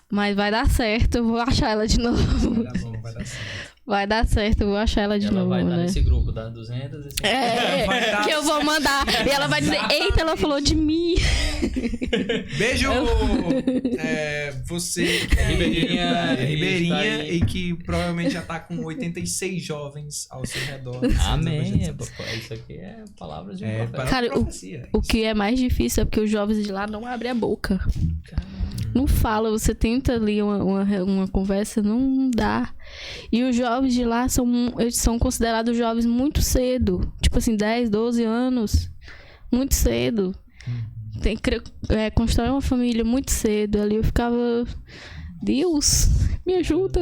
Mas vai dar certo, eu vou achar ela de novo. Vai dar bom, vai dar certo. Vai dar certo, eu vou achar ela de novo, Ela vai né? estar nesse grupo das 200 e 50. Que eu vou mandar. E ela vai dizer, eita, ela falou de mim. Beijo! Você Ribeirinha e que provavelmente já tá com 86 jovens ao seu redor. Amém. Isso aqui é palavras de um profeta. Cara, o que é mais difícil é porque os jovens de lá não abrem a boca. Não fala, você tenta ali uma conversa, não dá. E os jovens de lá são considerados jovens muito cedo. Tipo assim, 10, 12 anos. Muito cedo. Constrói uma família muito cedo. Ali eu ficava... Deus, me ajuda.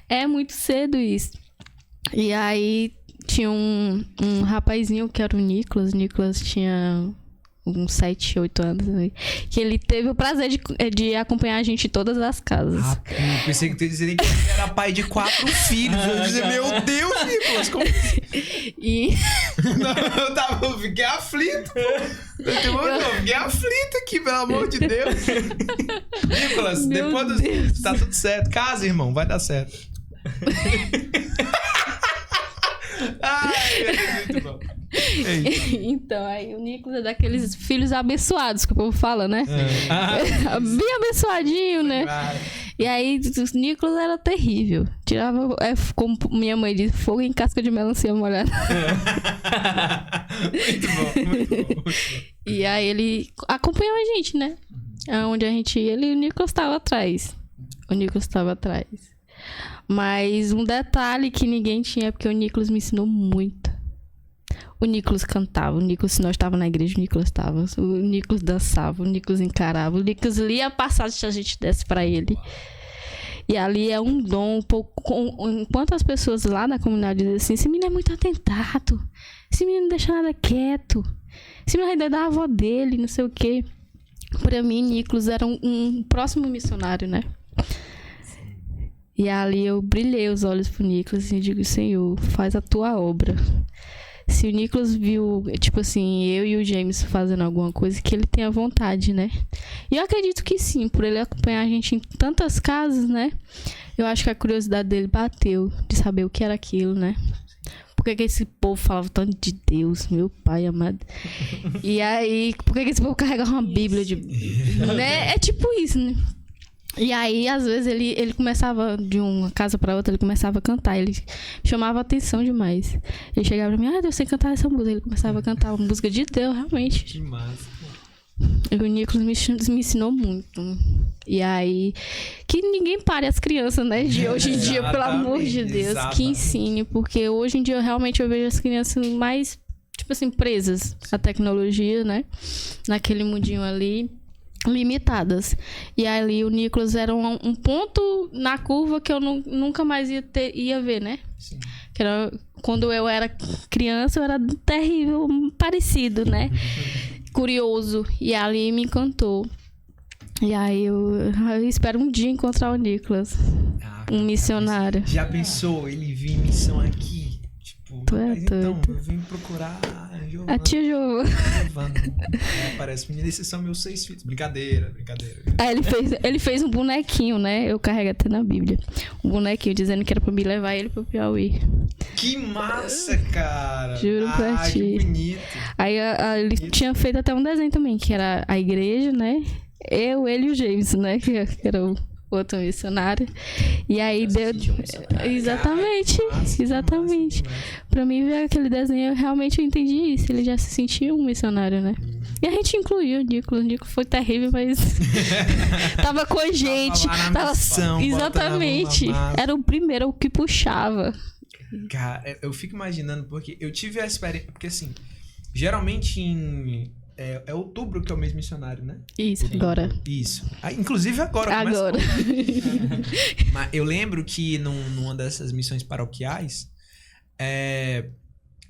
É muito cedo isso. E aí tinha um rapazinho que era o Nicolas. O Nicolas tinha... uns 7, 8 anos, né? Que ele teve o prazer de acompanhar a gente em todas as casas. Eu pensei que tu ia dizer que ele era pai de 4 filhos. Eu ia dizer, meu Deus, Nicolas, como assim? Não, eu fiquei aflito. Eu fiquei aflito aqui, pelo amor de Deus. Nicolas, depois tá tudo certo. Casa, irmão, vai dar certo. Ai, meu Deus, muito bom. Então, aí o Nicolas é daqueles filhos abençoados que o povo fala, né? Bem abençoadinho, né? E aí o Nicolas era terrível. Tirava, como minha mãe diz, fogo em casca de melancia molhada. Muito bom. E aí ele acompanhou a gente, né? Onde a gente ia, o Nicolas estava atrás. Mas um detalhe que ninguém tinha é porque o Nicolas me ensinou muito. O Nicolas cantava, o Nicolas, se nós estávamos na igreja, o Nicolas estava. O Nicolas dançava, o Nicolas encarava, o Nicolas lia a passagem se a gente desse pra ele. E ali é um dom. Enquanto as pessoas lá na comunidade dizem assim, esse menino é muito atentado, esse menino não deixa nada quieto, esse menino vai dar a avó dele, não sei o quê. Pra mim, Nicolas era um próximo missionário, né? E ali eu brilhei os olhos pro Nicolas e digo, Senhor, faz a tua obra. Se o Nicolas viu, tipo assim, eu e o James fazendo alguma coisa, que ele tenha vontade, né? E eu acredito que sim, por ele acompanhar a gente em tantas casas, né? Eu acho que a curiosidade dele bateu de saber o que era aquilo, né? Por que esse povo falava tanto de Deus, meu pai amado? E aí, por que esse povo carregava uma Bíblia de... né? É tipo isso, né? E aí, às vezes, ele começava, de uma casa pra outra, ele começava a cantar. Ele chamava a atenção demais. Ele chegava pra mim, eu sei cantar essa música. Ele começava a cantar uma música de Deus, realmente. Que massa. E o Nicolas me ensinou muito. E aí, que ninguém pare as crianças, né? De hoje em dia, pelo amor de Deus. Exatamente. Que ensine. Porque hoje em dia, eu vejo as crianças mais, tipo assim, presas à tecnologia, né? Naquele mundinho ali. Limitadas. E ali o Nicolas era um ponto na curva que eu nunca mais ia ver, né? Sim. Que era, quando eu era criança, eu era terrível, parecido, né? Curioso. E ali me encantou. E aí eu espero um dia encontrar o Nicolas. Um missionário. Já pensou? Ele vir em missão aqui? Tipo, então, eu vim procurar a tia Giovana. Parece, menina, esses são meus 6 filhos. Brincadeira. Aí ele fez um bonequinho, né? Eu carrego até na Bíblia. Um bonequinho dizendo que era pra me levar ele pro Piauí. Que massa, cara! Juro pra ti. Que bonito. Aí ele tinha feito até um desenho também, que era a igreja, né? Ele e o James, né? Que era o outro missionário. E aí deu... Exatamente. Pra mim ver aquele desenho, eu realmente entendi isso. Ele já se sentia um missionário, né? E a gente incluiu o Nicolas. O Nicolas foi terrível, mas tava com a gente. Tava missão, exatamente. Era o primeiro, o que puxava. Cara, eu fico imaginando, porque eu tive a experiência... Porque, assim, geralmente é outubro que é o mês missionário, né? Isso, agora. Isso. Inclusive agora. Agora. Mas eu lembro que numa dessas missões paroquiais,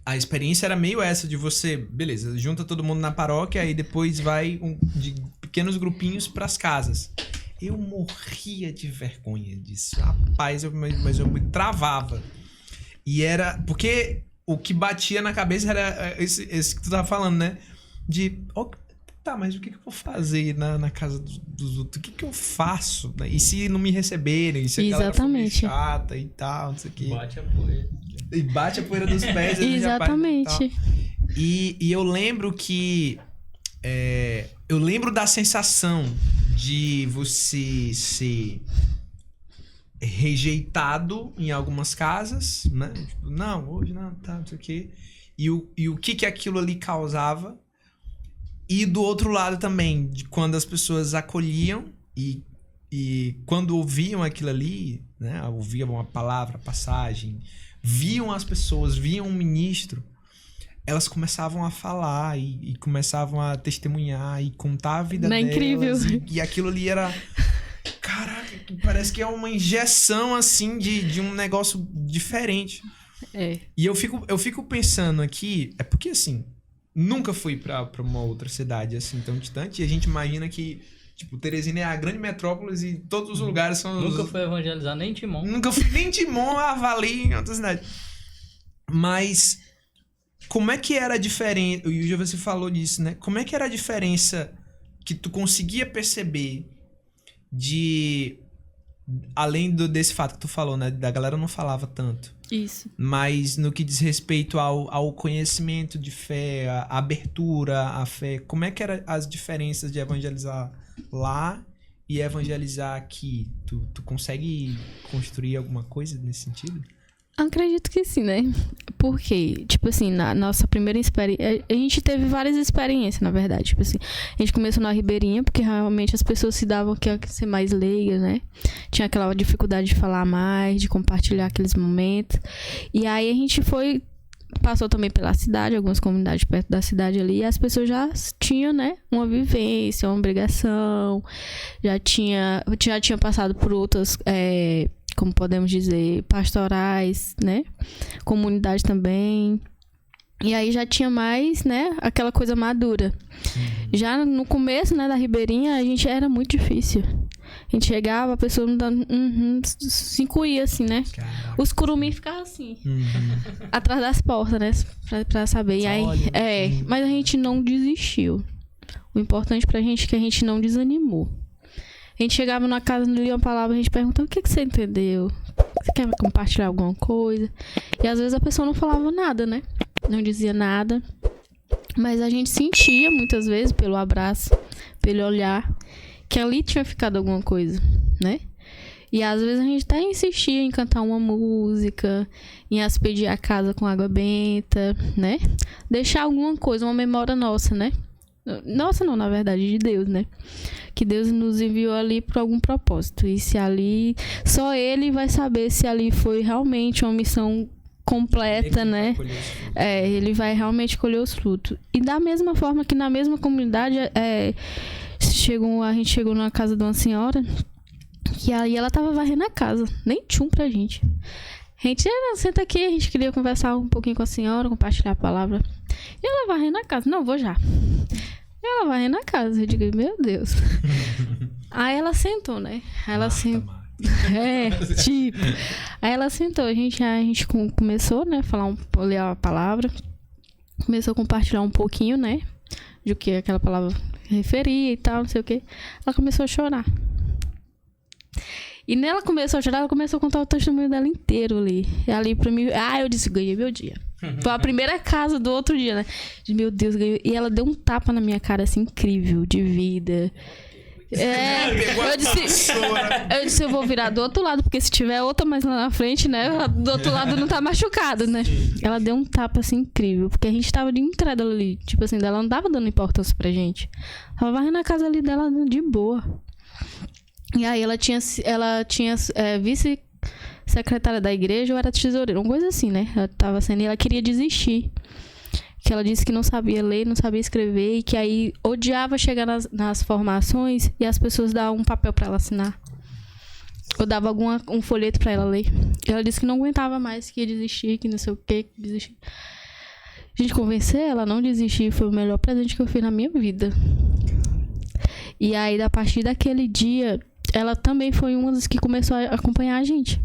a experiência era meio essa de você, beleza, junta todo mundo na paróquia e depois vai de pequenos grupinhos pras casas. Eu morria de vergonha disso. Rapaz, mas eu me travava. E era... Porque o que batia na cabeça era esse que tu tava falando, né? Tá, mas o que eu vou fazer na casa dos outros? O que eu faço? E se não me receberem? E se a galera for meio chata e tal, não sei o quê. Bate a poeira. E bate a poeira dos pés. Exatamente. E eu lembro que... eu lembro da sensação de você ser rejeitado em algumas casas, né? Tipo, não, hoje não, tá, não sei o quê. E o que aquilo ali causava. E do outro lado também, de quando as pessoas acolhiam e quando ouviam aquilo ali, né? Ouviam uma palavra, passagem, viam as pessoas, viam um ministro, elas começavam a falar e começavam a testemunhar e contar a vida delas. Incrível. E aquilo ali era... Caraca, parece que é uma injeção, assim, de um negócio diferente. E eu fico pensando aqui... É porque, assim, nunca fui pra uma outra cidade, assim, tão distante. E a gente imagina que, tipo, Teresina é a grande metrópole e todos os lugares são... Nunca fui evangelizar nem em Timon. Nunca fui nem em Timon, Avali, em outra cidade. Mas... Como é que era a diferença... O Yuja, você falou disso, né? Como é que era a diferença que tu conseguia perceber de... Além desse fato que tu falou, né? Da galera não falava tanto. Isso. Mas no que diz respeito ao conhecimento de fé, a abertura à fé, como é que eram as diferenças de evangelizar lá e evangelizar aqui? Tu consegue construir alguma coisa nesse sentido? Acredito que sim, né? Porque, tipo assim, na nossa primeira experiência... A gente teve várias experiências, na verdade. Tipo assim, a gente começou na Ribeirinha, porque realmente as pessoas se davam que ia ser mais leiga, né? Tinha aquela dificuldade de falar mais, de compartilhar aqueles momentos. E aí a gente passou também pela cidade, algumas comunidades perto da cidade ali, e as pessoas já tinham, né, uma vivência, uma obrigação, já tinha passado por outras... como podemos dizer, pastorais, né? Comunidade também. E aí já tinha mais, né? Aquela coisa madura. Já no começo, né, da Ribeirinha, a gente era muito difícil. A gente chegava, a pessoa não dando... se incluía, assim, né? Caraca. Os curumins ficavam assim. Atrás das portas, né? Pra saber. E aí, mas a gente não desistiu. O importante pra gente é que a gente não desanimou. A gente chegava na casa, lia uma palavra, a gente perguntava: o que você entendeu? Você quer compartilhar alguma coisa? E às vezes a pessoa não falava nada, né? Não dizia nada. Mas a gente sentia muitas vezes pelo abraço, pelo olhar, que ali tinha ficado alguma coisa, né? E às vezes a gente até insistia em cantar uma música, em aspedir a casa com água benta, né? Deixar alguma coisa, uma memória nossa, né? Nossa, não, na verdade, de Deus, né? Que Deus nos enviou ali por algum propósito. E se ali... Só Ele vai saber se ali foi realmente uma missão completa, né? Ele vai realmente colher os frutos. E da mesma forma que na mesma comunidade, a gente chegou na casa de uma senhora, que aí ela tava varrendo a casa. Nem tchum pra gente. A gente, senta aqui, a gente queria conversar um pouquinho com a senhora, compartilhar a palavra. E ela varrendo a casa. Não, vou já. Ela varrendo a casa. Eu digo, meu Deus. Aí ela sentou, né? Ela sentou. Tipo. Aí ela sentou. A gente começou, né? Ler a palavra. Começou a compartilhar um pouquinho, né? De que aquela palavra referia e tal, não sei o quê. Ela começou a chorar. E nela começou a chorar, ela começou a contar o testemunho dela inteiro ali. E ali pra mim... eu disse, ganhei meu dia. Foi a primeira casa do outro dia, né? Meu Deus, ganhei. E ela deu um tapa na minha cara, assim, incrível, de vida. Eu disse, eu vou virar do outro lado, porque se tiver outra mais lá na frente, né? Do outro lado não tá machucado, né? Ela deu um tapa, assim, incrível, porque a gente tava de entrada ali, tipo assim, ela não tava dando importância pra gente. Ela varrendo na casa ali dela de boa. E aí ela tinha vice-secretária da igreja ou era tesoureira, uma coisa assim, né? Ela tava sendo e ela queria desistir. Que ela disse que não sabia ler, não sabia escrever e que aí odiava chegar nas formações e as pessoas davam um papel pra ela assinar. Ou dava um folheto pra ela ler. E ela disse que não aguentava mais, que ia desistir, que não sei o que desistir. A gente convencer ela a não desistir foi o melhor presente que eu fiz na minha vida. E aí, a partir daquele dia, ela também foi uma das que começou a acompanhar a gente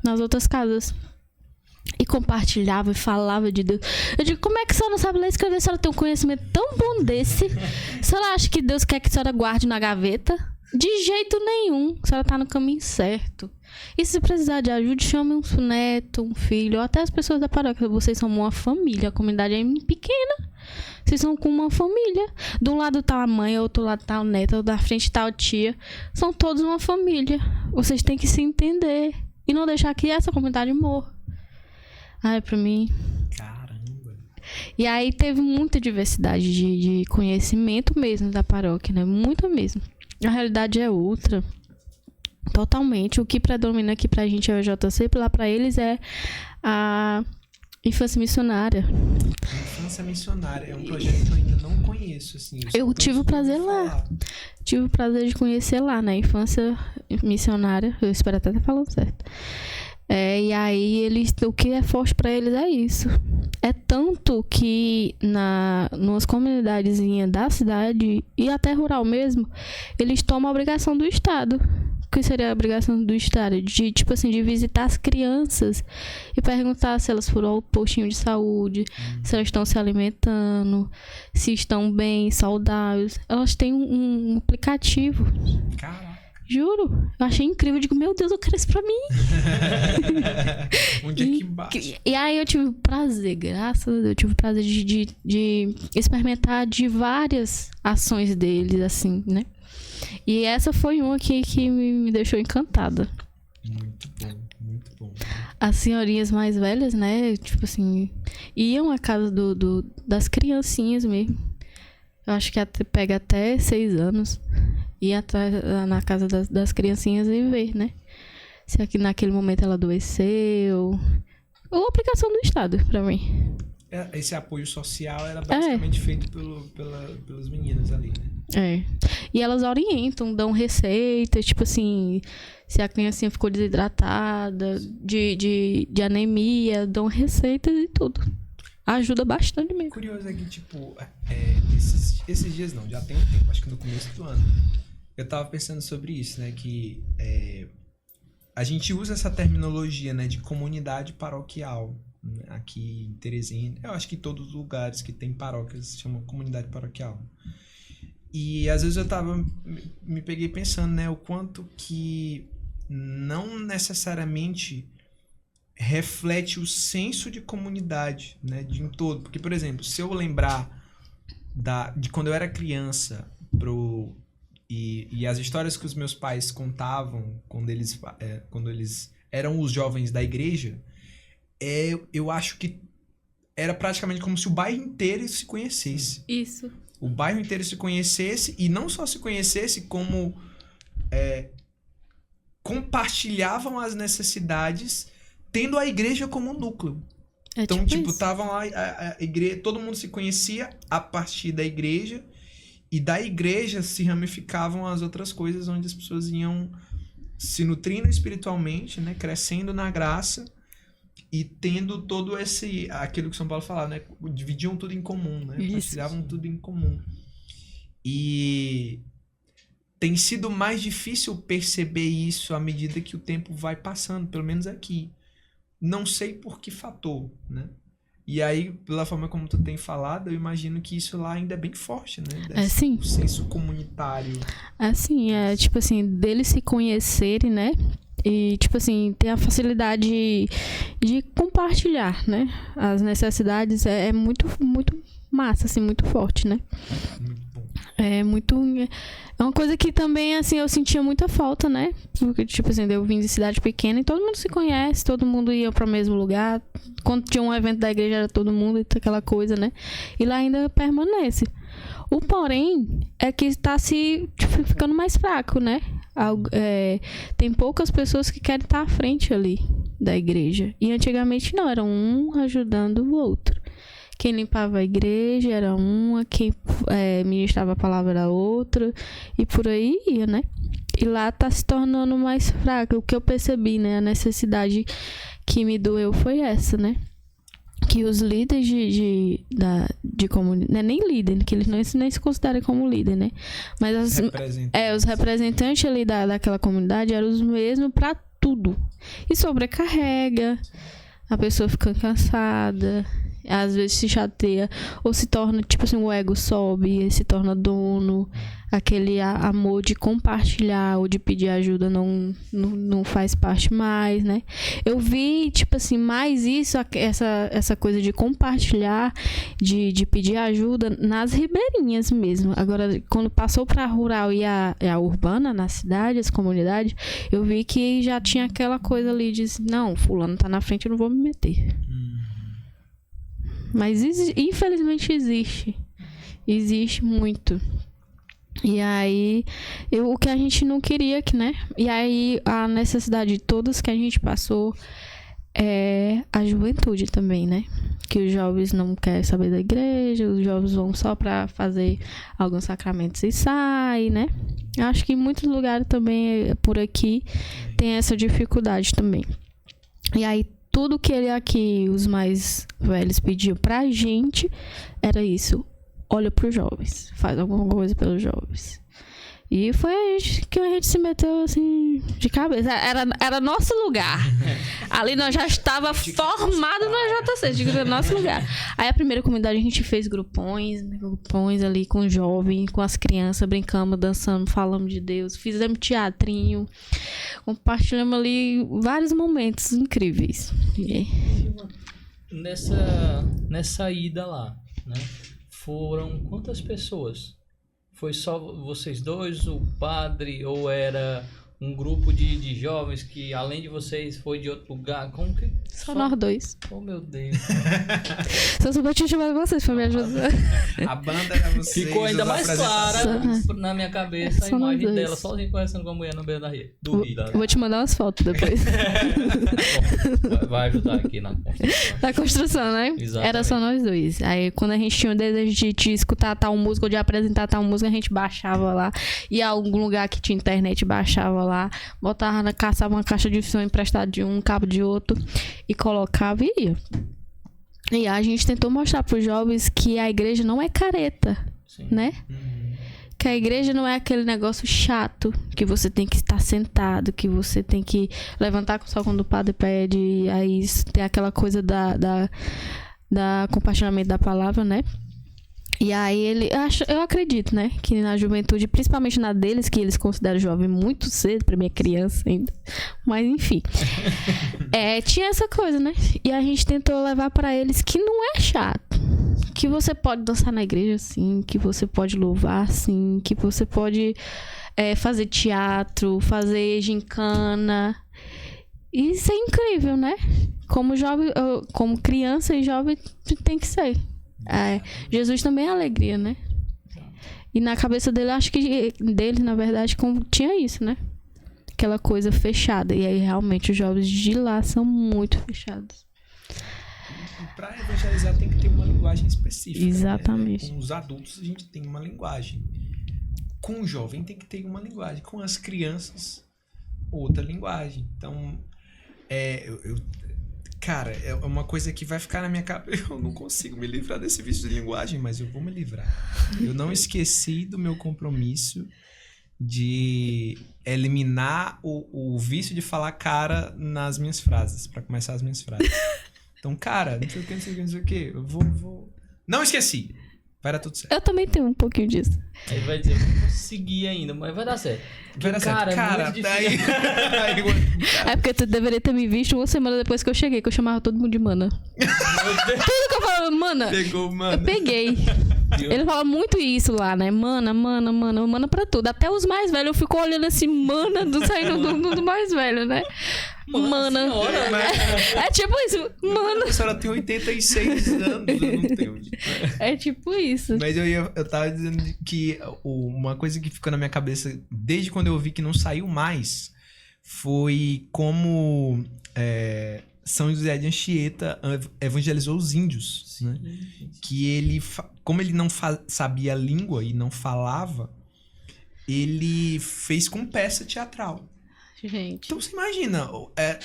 nas outras casas. E compartilhava e falava de Deus. Eu digo, como é que a senhora não sabe ler e escrever? A senhora tem um conhecimento tão bom desse? A senhora acha que Deus quer que a senhora guarde na gaveta? De jeito nenhum. A senhora tá no caminho certo. E se precisar de ajuda, chame um neto, um filho, ou até as pessoas da paróquia. Vocês são uma família. A comunidade é pequena. Vocês são com uma família. De um lado tá a mãe, do outro lado tá o neto, da frente tá a tia. São todos uma família. Vocês têm que se entender. E não deixar que essa comunidade morra. Ai, pra mim... Caramba! E aí teve muita diversidade de conhecimento mesmo da paróquia, né? Muito mesmo. A realidade é outra. Totalmente. O que predomina aqui pra gente é o JC, lá pra eles é a infância missionária. Infância missionária é um projeto que eu ainda não conheço, assim. Eu tive o prazer lá. Tive o prazer de conhecer lá, né? Infância missionária. Eu espero até estar falando certo. E aí, o que é forte para eles é isso. É tanto que nas comunidadezinhas da cidade e até rural mesmo, eles tomam a obrigação do Estado. O que seria a obrigação do Estado? De, tipo assim, de visitar as crianças e perguntar se elas foram ao postinho de saúde, se elas estão se alimentando, se estão bem, saudáveis. Elas têm um aplicativo. Caraca. Juro, eu achei incrível. Eu digo, meu Deus, eu quero isso pra mim. Onde é que bate? E aí eu tive o prazer, graças a Deus, eu tive o prazer de experimentar de várias ações deles, assim, né? E essa foi uma que me deixou encantada. Muito bom, muito bom. As senhorinhas mais velhas, né? Tipo assim, iam à casa das criancinhas mesmo. Eu acho que pega até 6 anos. Ir atrás na casa das criancinhas e ver, né? Se aqui naquele momento ela adoeceu. Ou aplicação do Estado, pra mim. Esse apoio social era basicamente feito pelos meninos ali, né? E elas orientam, dão receitas, tipo assim, se a criancinha ficou desidratada, de anemia, dão receitas e tudo. Ajuda bastante mesmo. Curioso é que, tipo, esses dias não, já tem um tempo, acho que no começo do ano. Eu tava pensando sobre isso, né? Que a gente usa essa terminologia, né? De comunidade paroquial. Né, aqui em Teresina. Eu acho que todos os lugares que tem paróquias se chamam comunidade paroquial. E às vezes eu me peguei pensando, né? O quanto que não necessariamente reflete o senso de comunidade, né? De um todo. Porque, por exemplo, se eu lembrar de quando eu era criança e as histórias que os meus pais contavam quando eles eram os jovens da igreja, eu acho que era praticamente como se o bairro inteiro se conhecesse. Isso. O bairro inteiro se conhecesse, e não só se conhecesse, como compartilhavam as necessidades, tendo a igreja como núcleo. Então, tipo, estavam lá, a igreja, todo mundo se conhecia a partir da igreja, e da igreja se ramificavam as outras coisas onde as pessoas iam se nutrindo espiritualmente, né? Crescendo na graça e tendo todo aquilo que São Paulo falava, né? Dividiam tudo em comum, né? Partilhavam tudo em comum. E tem sido mais difícil perceber isso à medida que o tempo vai passando, pelo menos aqui. Não sei por que fator, né? E aí, pela forma como tu tem falado, eu imagino que isso lá ainda é bem forte, né? Sim. O senso comunitário. Sim, tipo assim, deles se conhecerem, né? E, tipo assim, ter a facilidade de compartilhar, né? As necessidades é muito, muito massa, assim, muito forte, né? Muito bom. É uma coisa que também, assim, eu sentia muita falta, né? Porque, tipo assim, eu vim de cidade pequena e todo mundo se conhece, todo mundo ia para o mesmo lugar. Quando tinha um evento da igreja, era todo mundo e aquela coisa, né? E lá ainda permanece. O porém é que está ficando mais fraco, né? Tem poucas pessoas que querem estar à frente ali da igreja. E antigamente não, era um ajudando o outro. Quem limpava a igreja era uma, quem ministrava a palavra era outra, e por aí ia, né? E lá tá se tornando mais fraco. O que eu percebi, né? A necessidade que me doeu foi essa, né? Que os líderes de comunidade, não é nem líder, que eles nem se consideram como líder, né? Mas os representantes ali daquela comunidade eram os mesmos para tudo. E sobrecarrega, a pessoa fica cansada, às vezes se chateia, ou se torna, tipo assim, o ego sobe, se torna dono, aquele amor de compartilhar ou de pedir ajuda não faz parte mais, né? Eu vi, tipo assim, mais isso, essa coisa de compartilhar, de pedir ajuda nas ribeirinhas mesmo. Agora, quando passou pra rural e a urbana, na cidade, as comunidades, eu vi que já tinha aquela coisa ali de, não, fulano tá na frente, eu não vou me meter. Mas infelizmente existe muito. E aí o que a gente não queria, né? E aí a necessidade de todas que a gente passou é a juventude também, né? Que os jovens não querem saber da igreja, os jovens vão só para fazer alguns sacramentos e saem, né? Acho que em muitos lugares também por aqui tem essa dificuldade também. E aí tudo que os mais velhos pediam pra gente era isso. Olha pros jovens. Faz alguma coisa pelos jovens. E foi que a gente se meteu assim de cabeça. Era nosso lugar. Ali nós já estava formado no JC, digo, era nosso lugar. Aí a primeira comunidade a gente fez grupões ali com os jovens, com as crianças, brincamos, dançando, falamos de Deus, fizemos teatrinho, compartilhamos ali vários momentos incríveis. Nessa ida lá, né? Foram quantas pessoas? Foi só vocês dois, o padre, ou era um grupo de jovens que, além de vocês, foi de outro lugar? Como que... Só nós dois. Oh, meu Deus. Só soube te chamar vocês pra me ajudar. A banda era vocês. Ficou ainda mais clara na minha cabeça a imagem dela sozinha conversando com a mulher no meio do rio. Vou te mandar umas fotos depois. Bom, vai ajudar aqui na construção. Na construção, né? Exatamente. Era só nós dois. Aí, quando a gente tinha o desejo de escutar tal música ou de apresentar tal música, a gente baixava lá. Ia a algum lugar que tinha internet, baixava lá. Botava, caçava uma caixa de som emprestada de um cabo de outro e colocava e ia. E a gente tentou mostrar para os jovens que a igreja não é careta, sim, né? Que a igreja não é aquele negócio chato que você tem que estar sentado, que você tem que levantar só quando o padre pede, e aí tem aquela coisa da compartilhamento da palavra, né? E aí eu acredito, né, que na juventude, principalmente na deles, que eles consideram jovem muito cedo, pra minha criança ainda, mas enfim, tinha essa coisa, né, e a gente tentou levar pra eles que não é chato, que você pode dançar na igreja sim, que você pode louvar sim, que você pode fazer teatro, fazer gincana. Isso é incrível, né? Como jovem, como criança e jovem tem que ser. Jesus também é alegria, né? E na cabeça dele, acho que dele, na verdade, tinha isso, né? Aquela coisa fechada. E aí, realmente, os jovens de lá são muito fechados. Para evangelizar tem que ter uma linguagem específica. Exatamente. Né? Com os adultos a gente tem uma linguagem. Com o jovem tem que ter uma linguagem. Com as crianças, outra linguagem. Então, cara, é uma coisa que vai ficar na minha cabeça. Eu não consigo me livrar desse vício de linguagem, mas eu vou me livrar. Eu não esqueci do meu compromisso de eliminar o vício de falar cara nas minhas frases, para começar as minhas frases. Então, cara, não sei o que, não sei o que, não sei o que. Eu vou... Não esqueci. Vai dar tudo certo. Eu também tenho um pouquinho disso. Aí vai dizer, não consegui ainda, mas vai dar certo. Vai dar certo. Cara, muito daí... É porque tu deveria ter me visto uma semana depois que eu cheguei, que eu chamava todo mundo de mana. Tudo que eu falava, mana. Pegou, mana. Eu peguei. Ele fala muito isso lá, né? Mana pra tudo. Até os mais velhos, eu fico olhando assim, saindo do mais velho, né? Mana. É tipo isso, mana. A senhora tem 86 anos, eu não tenho. É tipo isso. Mas eu tava dizendo que uma coisa que ficou na minha cabeça desde quando eu vi que não saiu mais foi como São José de Anchieta evangelizou os índios, né? Que ele, como ele não sabia a língua e não falava, ele fez com peça teatral. Gente. Então você imagina,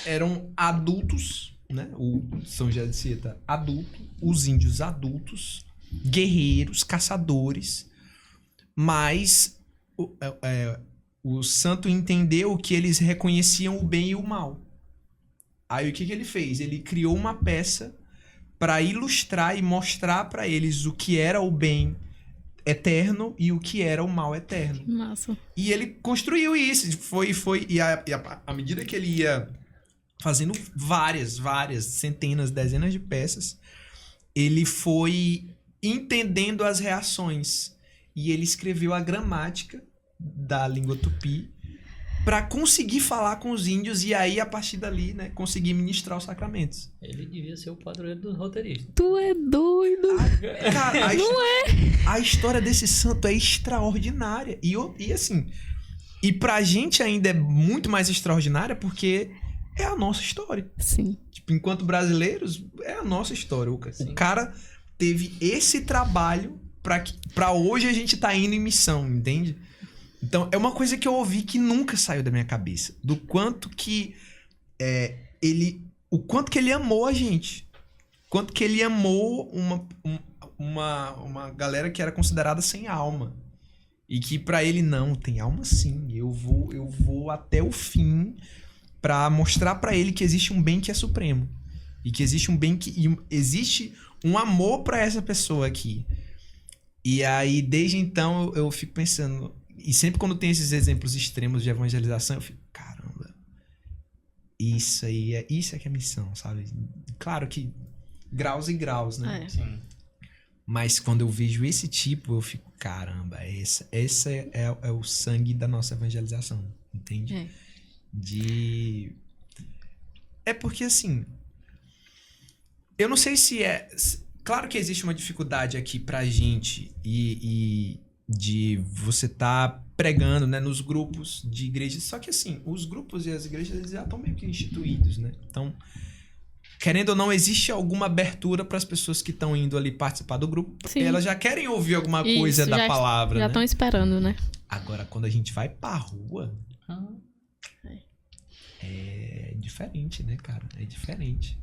eram adultos, né? O São José de Anchieta adulto, os índios adultos, guerreiros, caçadores, mas o santo entendeu que eles reconheciam o bem e o mal. Aí o que ele fez? Ele criou uma peça para ilustrar e mostrar para eles o que era o bem eterno e o que era o mal eterno. Massa. E ele construiu isso. E à medida que ele ia fazendo várias, centenas, dezenas de peças, ele foi entendendo as reações. E ele escreveu a gramática da língua tupi para conseguir falar com os índios e aí, a partir dali, né, conseguir ministrar os sacramentos. Ele devia ser o padroeiro dos roteiristas. Tu é doido. Cara, não a história desse santo é extraordinária. E assim, e pra gente ainda é muito mais extraordinária porque é a nossa história. Sim. Tipo, enquanto brasileiros, é a nossa história. O cara teve esse trabalho pra hoje a gente tá indo em missão, entende? Então, é uma coisa que eu ouvi que nunca saiu da minha cabeça. Do quanto que o quanto que ele amou a gente. Quanto que ele amou uma galera que era considerada sem alma. E que pra ele, não, tem alma sim. Eu vou até o fim pra mostrar pra ele que existe um bem que é supremo. E que existe um bem existe um amor pra essa pessoa aqui. E aí, desde então, eu fico pensando... E sempre quando tem esses exemplos extremos de evangelização, eu fico, caramba, isso é que é missão, sabe? Claro que graus e graus, né? Sim. Mas quando eu vejo esse tipo, eu fico, caramba, esse é o sangue da nossa evangelização, entende? É porque, assim, eu não sei se claro que existe uma dificuldade aqui pra gente de você tá pregando, né, nos grupos de igrejas. Só que, assim, os grupos e as igrejas eles já estão meio que instituídos, né? Então, querendo ou não, existe alguma abertura para as pessoas que estão indo ali participar do grupo. Porque elas já querem ouvir alguma coisa da palavra, já estão esperando, né? Agora, quando a gente vai pra rua, é diferente, né, cara? É diferente.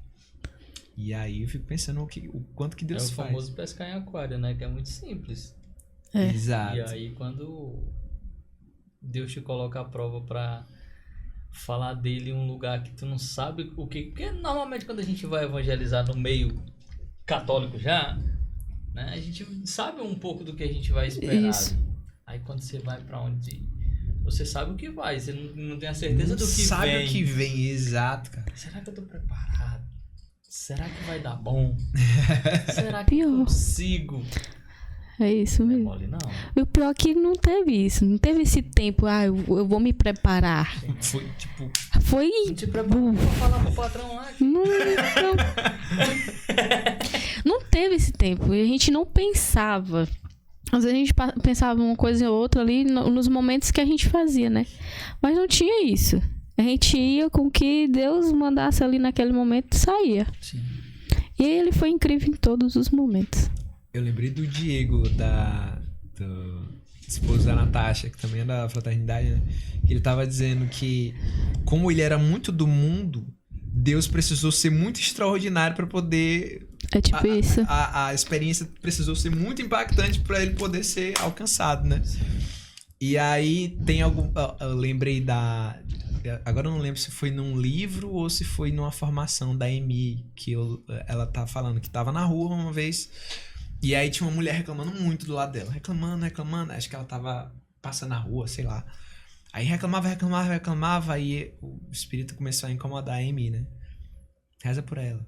E aí eu fico pensando o quanto que Deus faz. É o famoso pescar em aquário, né? Que é muito simples. Exato. E aí quando Deus te coloca à prova pra falar dele em um lugar que tu não sabe o que... Porque normalmente quando a gente vai evangelizar no meio católico já, né? A gente sabe um pouco do que a gente vai esperar. Isso. Aí quando você vai pra onde... Você sabe o que vai, você não tem a certeza do que vem. Sabe o que vem, exato, cara. Será que eu tô preparado? Será que vai dar bom? Será que eu consigo? É isso mesmo. Não é mole, não. E o pior é que não teve isso. Não teve esse tempo, eu vou me preparar. Foi tipo... Foi... Não te preparou pra falar pro patrão lá? Não teve esse tempo. E a gente não pensava. Às vezes a gente pensava uma coisa ou outra ali nos momentos que a gente fazia, né? Mas não tinha isso. A gente ia com o que Deus mandasse ali naquele momento e saía. Sim. E ele foi incrível em todos os momentos. Eu lembrei do Diego, do esposo da Natasha, que também é da fraternidade, né? Que ele tava dizendo que, como ele era muito do mundo, Deus precisou ser muito extraordinário para poder... É tipo isso. A experiência precisou ser muito impactante para ele poder ser alcançado, né? E aí tem algum... Eu lembrei agora eu não lembro se foi num livro ou se foi numa formação da Emi, que ela tá falando que tava na rua uma vez... E aí tinha uma mulher reclamando muito do lado dela. Reclamando. Acho que ela tava passando na rua, sei lá. Aí reclamava. Aí o espírito começou a incomodar a Amy, né? Reza por ela.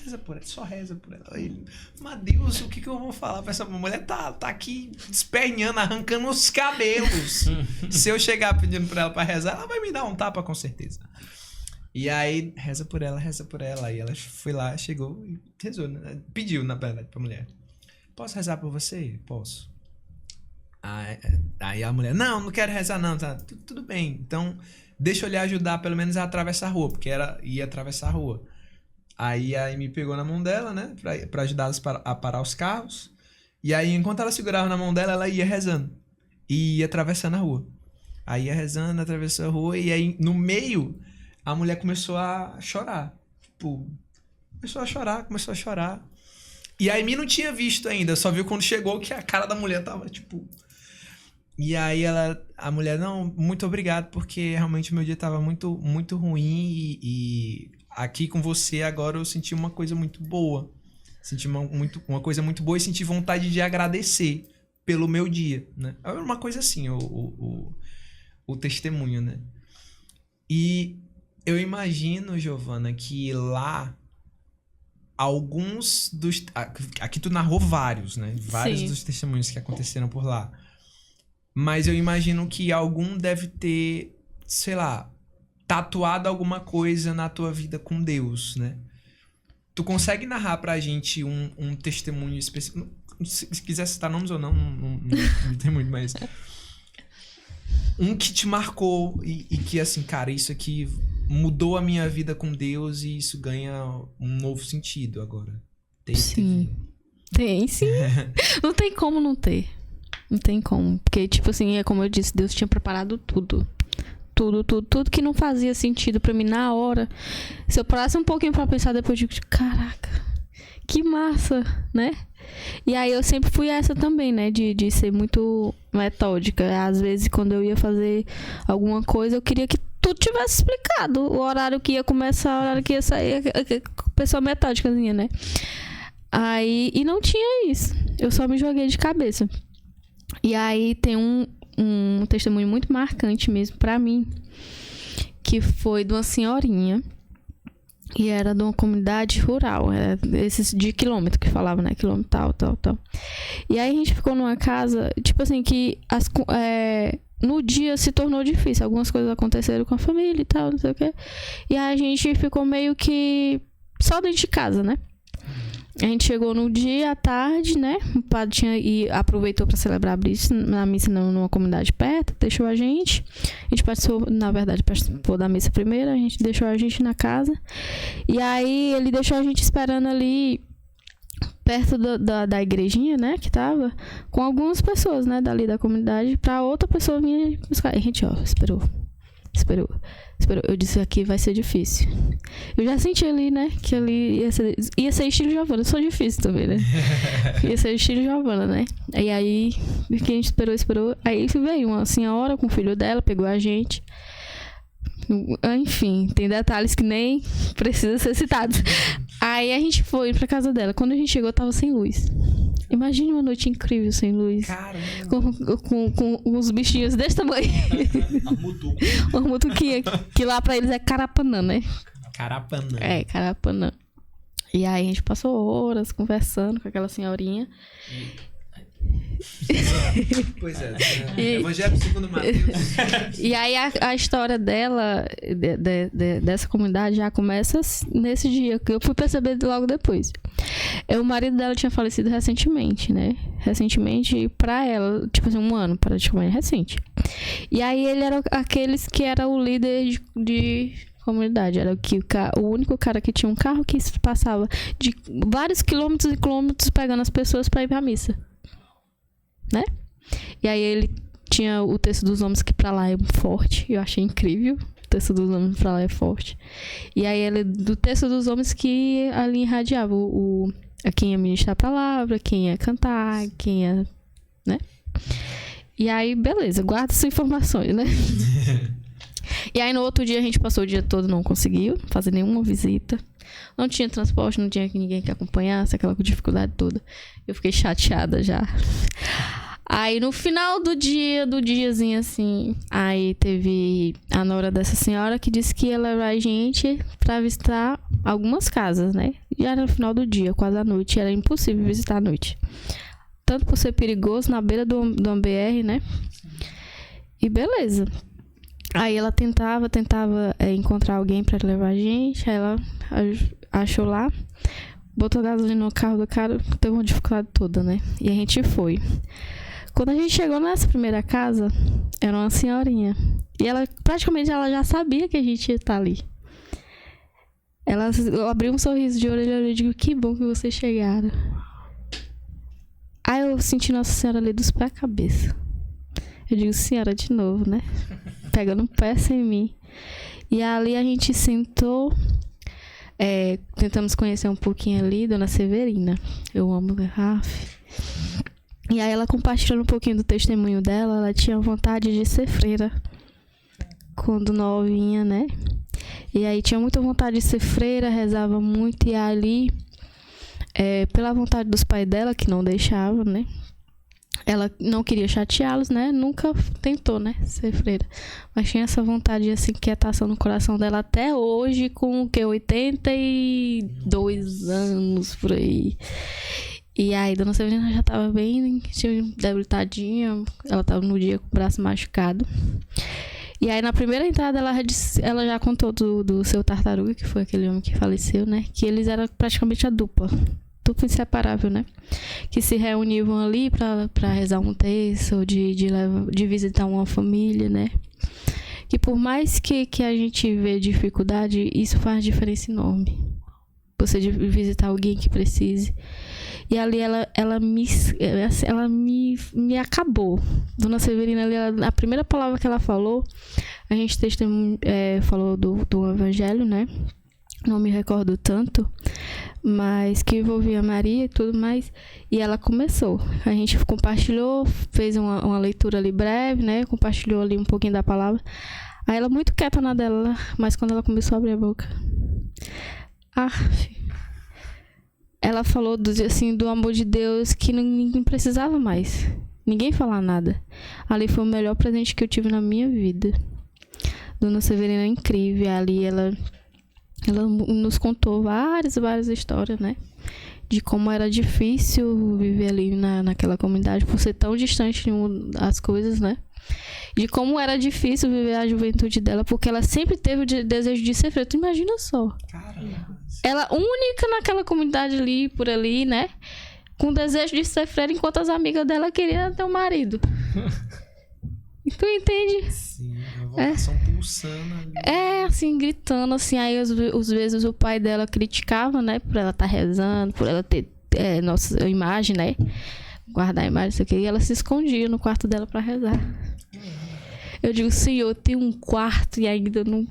reza por ela, só reza por ela. Aí ele, mas Deus, o que eu vou falar pra essa mulher? Tá aqui despenhando, arrancando os cabelos. Se eu chegar pedindo pra ela pra rezar, ela vai me dar um tapa com certeza. E aí, reza por ela. Aí ela foi lá, chegou e rezou, né? Pediu, na verdade, pra mulher. Posso rezar por você? Posso. Aí a mulher, não quero rezar não, tá? Tudo bem, então deixa eu lhe ajudar pelo menos a atravessar a rua, porque ia atravessar a rua. Aí me pegou na mão dela, né, pra ajudá-las a parar os carros. E aí, enquanto ela segurava na mão dela, ela ia rezando. E ia atravessando a rua. Aí ia rezando, atravessou a rua, e aí no meio, a mulher começou a chorar. Tipo, começou a chorar. E a Amy não tinha visto ainda, só viu quando chegou que a cara da mulher tava, tipo... E aí a mulher, não, muito obrigado, porque realmente o meu dia tava muito, muito ruim e aqui com você agora eu senti uma coisa muito boa. Senti uma coisa muito boa e senti vontade de agradecer pelo meu dia, né? É uma coisa assim, o testemunho, né? E eu imagino, Giovana, que lá alguns dos... Aqui tu narrou vários, né? Vários dos testemunhos que aconteceram por lá. Mas eu imagino que algum deve ter, sei lá, tatuado alguma coisa na tua vida com Deus, né? Tu consegue narrar pra gente um testemunho específico? Se quiser citar nomes ou não tem muito, mas... Um que te marcou e que, assim, cara, isso aqui mudou a minha vida com Deus e isso ganha um novo sentido agora. Sim. Tem, sim. Não tem como não ter. Não tem como. Porque, tipo assim, é como eu disse, Deus tinha preparado tudo. Tudo que não fazia sentido pra mim na hora. Se eu parasse um pouquinho pra pensar, depois eu digo, caraca, que massa, né? E aí eu sempre fui essa também, né? De ser muito metódica. Às vezes, quando eu ia fazer alguma coisa, eu queria que tudo tivesse explicado. O horário que ia começar, o horário que ia sair. Pessoa metódicazinha, né? Aí, e não tinha isso. Eu só me joguei de cabeça. E aí tem um testemunho muito marcante mesmo pra mim, que foi de uma senhorinha, e era de uma comunidade rural, esses de quilômetro que falava, né, quilômetro tal. E aí a gente ficou numa casa, tipo assim, que no dia se tornou difícil, algumas coisas aconteceram com a família e tal, não sei o quê, e aí a gente ficou meio que só dentro de casa, né? A gente chegou no dia à tarde, né? O padre aproveitou para celebrar a missa numa comunidade perto, deixou a gente. A gente participou da missa primeiro, a gente deixou a gente na casa. E aí ele deixou a gente esperando ali perto da igrejinha, né? Que tava com algumas pessoas, né? Dali da comunidade, pra outra pessoa vir buscar. E a gente, esperou. Eu disse, aqui vai ser difícil. Eu já senti ali, né? Que ali ia ser estilo Giovana. Eu sou difícil também, né? Ia ser estilo Giovana, né? E aí, que a gente esperou. Aí veio uma senhora com o filho dela, pegou a gente. Enfim, tem detalhes que nem precisa ser citados. Aí a gente foi pra casa dela. Quando a gente chegou, tava sem luz. Imagine uma noite incrível sem luz. Caramba. Com uns bichinhos desse tamanho. Uma mutuquinha, que lá pra eles é carapanã, né? Carapanã. É, carapanã. E aí a gente passou horas conversando com aquela senhorinha. Pois é. Evangelho segundo Mateus. E aí a história dela, dessa comunidade, já começa nesse dia, que eu fui perceber logo depois. O marido dela tinha falecido recentemente, né? Recentemente pra ela, tipo assim, 1 ano praticamente recente. E aí ele era aqueles que era o líder de comunidade. Era o único cara que tinha um carro que passava de vários quilômetros e quilômetros pegando as pessoas pra ir pra missa. Né? E aí ele tinha o texto dos homens que pra lá é forte. Eu achei incrível. O texto dos homens pra lá é forte. E aí ele do texto dos homens que ali irradiava quem ia ministrar a palavra, quem ia cantar, quem ia, né? E aí, beleza, guarda essas informações, né? E aí no outro dia a gente passou o dia todo, não conseguiu fazer nenhuma visita. Não tinha transporte, não tinha ninguém que acompanhasse, aquela dificuldade toda. Eu fiquei chateada já. Aí no final do diazinho assim, aí teve a nora dessa senhora que disse que ia levar a gente pra visitar algumas casas, né? já era no final do dia, quase à noite. Era impossível visitar à noite. Tanto por ser perigoso, na beira do BR, né? E beleza. Aí ela tentava encontrar alguém pra levar a gente. Aí ela achou lá, botou gasolina no carro do cara, teve uma dificuldade toda, né? E a gente foi. Quando a gente chegou nessa primeira casa, era uma senhorinha. E ela, praticamente, ela já sabia que a gente ia estar ali. Ela abriu um sorriso de orelha a orelha e digo, que bom que vocês chegaram. Aí eu senti Nossa Senhora ali dos pés à cabeça. Eu digo, senhora, de novo, né? Pegando um pé sem mim. E ali a gente sentou, tentamos conhecer um pouquinho ali, Dona Severina. Eu amo Raf. E aí ela compartilhando um pouquinho do testemunho dela, ela tinha vontade de ser freira. Quando novinha, né? E aí tinha muita vontade de ser freira, rezava muito. E ali, pela vontade dos pais dela, que não deixavam, né? Ela não queria chateá-los, né? Nunca tentou, né? Ser freira. Mas tinha essa vontade, essa inquietação no coração dela até hoje, com o quê? 82 anos, por aí. E aí, Dona Severina já tava bem debilitadinha. Ela tava no dia com o braço machucado. E aí, na primeira entrada, ela já contou do seu Tartaruga, que foi aquele homem que faleceu, né? Que eles eram praticamente a dupla inseparável, né? Que se reuniam ali pra rezar um terço, de visitar uma família, né? Que por mais que a gente vê dificuldade, isso faz diferença enorme. Você visitar alguém que precise. E ali ela me acabou. Dona Severina, ali, a primeira palavra que ela falou, a gente falou do Evangelho, né? Não me recordo tanto, mas que envolvia Maria e tudo mais. E ela começou. A gente compartilhou, fez uma leitura ali breve, né? Compartilhou ali um pouquinho da palavra. Aí ela muito quieta na dela, mas quando ela começou a abrir a boca... ela falou do amor de Deus que ninguém precisava mais. Ninguém falar nada. Ali foi o melhor presente que eu tive na minha vida. Dona Severina é incrível. Ali ela nos contou várias histórias, né? De como era difícil viver ali naquela comunidade por ser tão distante das coisas, né? De como era difícil viver a juventude dela, porque ela sempre teve o desejo de ser freira. Tu imagina só. Caramba. Ela única naquela comunidade ali, por ali, né? Com o desejo de ser freira, enquanto as amigas dela queriam ter um marido. Tu entende? Sim, a vocação pulsando ali. Assim, gritando, assim. Aí, às vezes, o pai dela criticava, né? Por ela estar rezando, por ela ter nossa imagem, né? Guardar a imagem, isso aqui. E ela se escondia no quarto dela pra rezar. Eu digo, Senhor, tem um quarto e ainda não...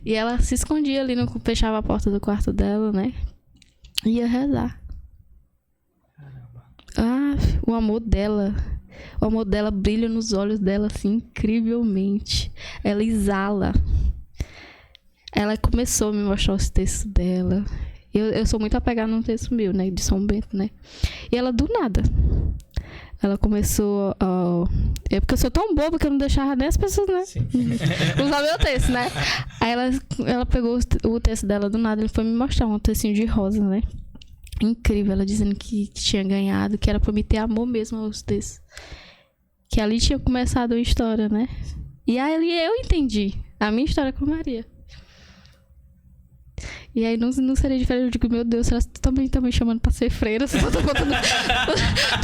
E ela se escondia ali, fechava a porta do quarto dela, né? Ia rezar. O amor dela brilha nos olhos dela, assim, incrivelmente. Ela exala. Ela começou a me mostrar os textos dela. Eu sou muito apegada num texto meu, né? De São Bento, né? E ela, do nada... Ela começou é porque eu sou tão boba que eu não deixava nem as pessoas, né? Usar meu texto, né? Aí ela pegou o texto dela do nada e foi me mostrar um textinho de rosa, né? Incrível. Ela dizendo que tinha ganhado, que era pra me ter amor mesmo aos textos. Que ali tinha começado a história, né? E aí eu entendi a minha história com Maria. E aí não seria diferente. Eu digo, meu Deus, será que tu também tá me chamando pra ser freira? Você tá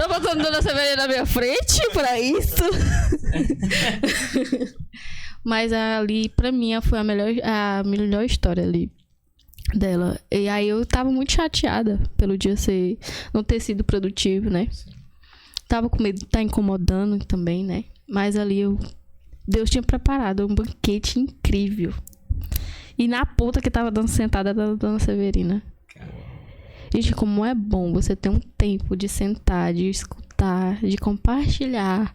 botando Dona Severina na minha frente pra isso? Mas ali, pra mim, foi a melhor história ali dela. E aí eu tava muito chateada pelo dia não ter sido produtivo, né? Tava com medo de estar incomodando também, né? Mas ali Deus tinha preparado um banquete incrível. E na ponta que tava dando sentada da Dona Severina. Gente, como é bom você ter um tempo de sentar, de escutar, de compartilhar.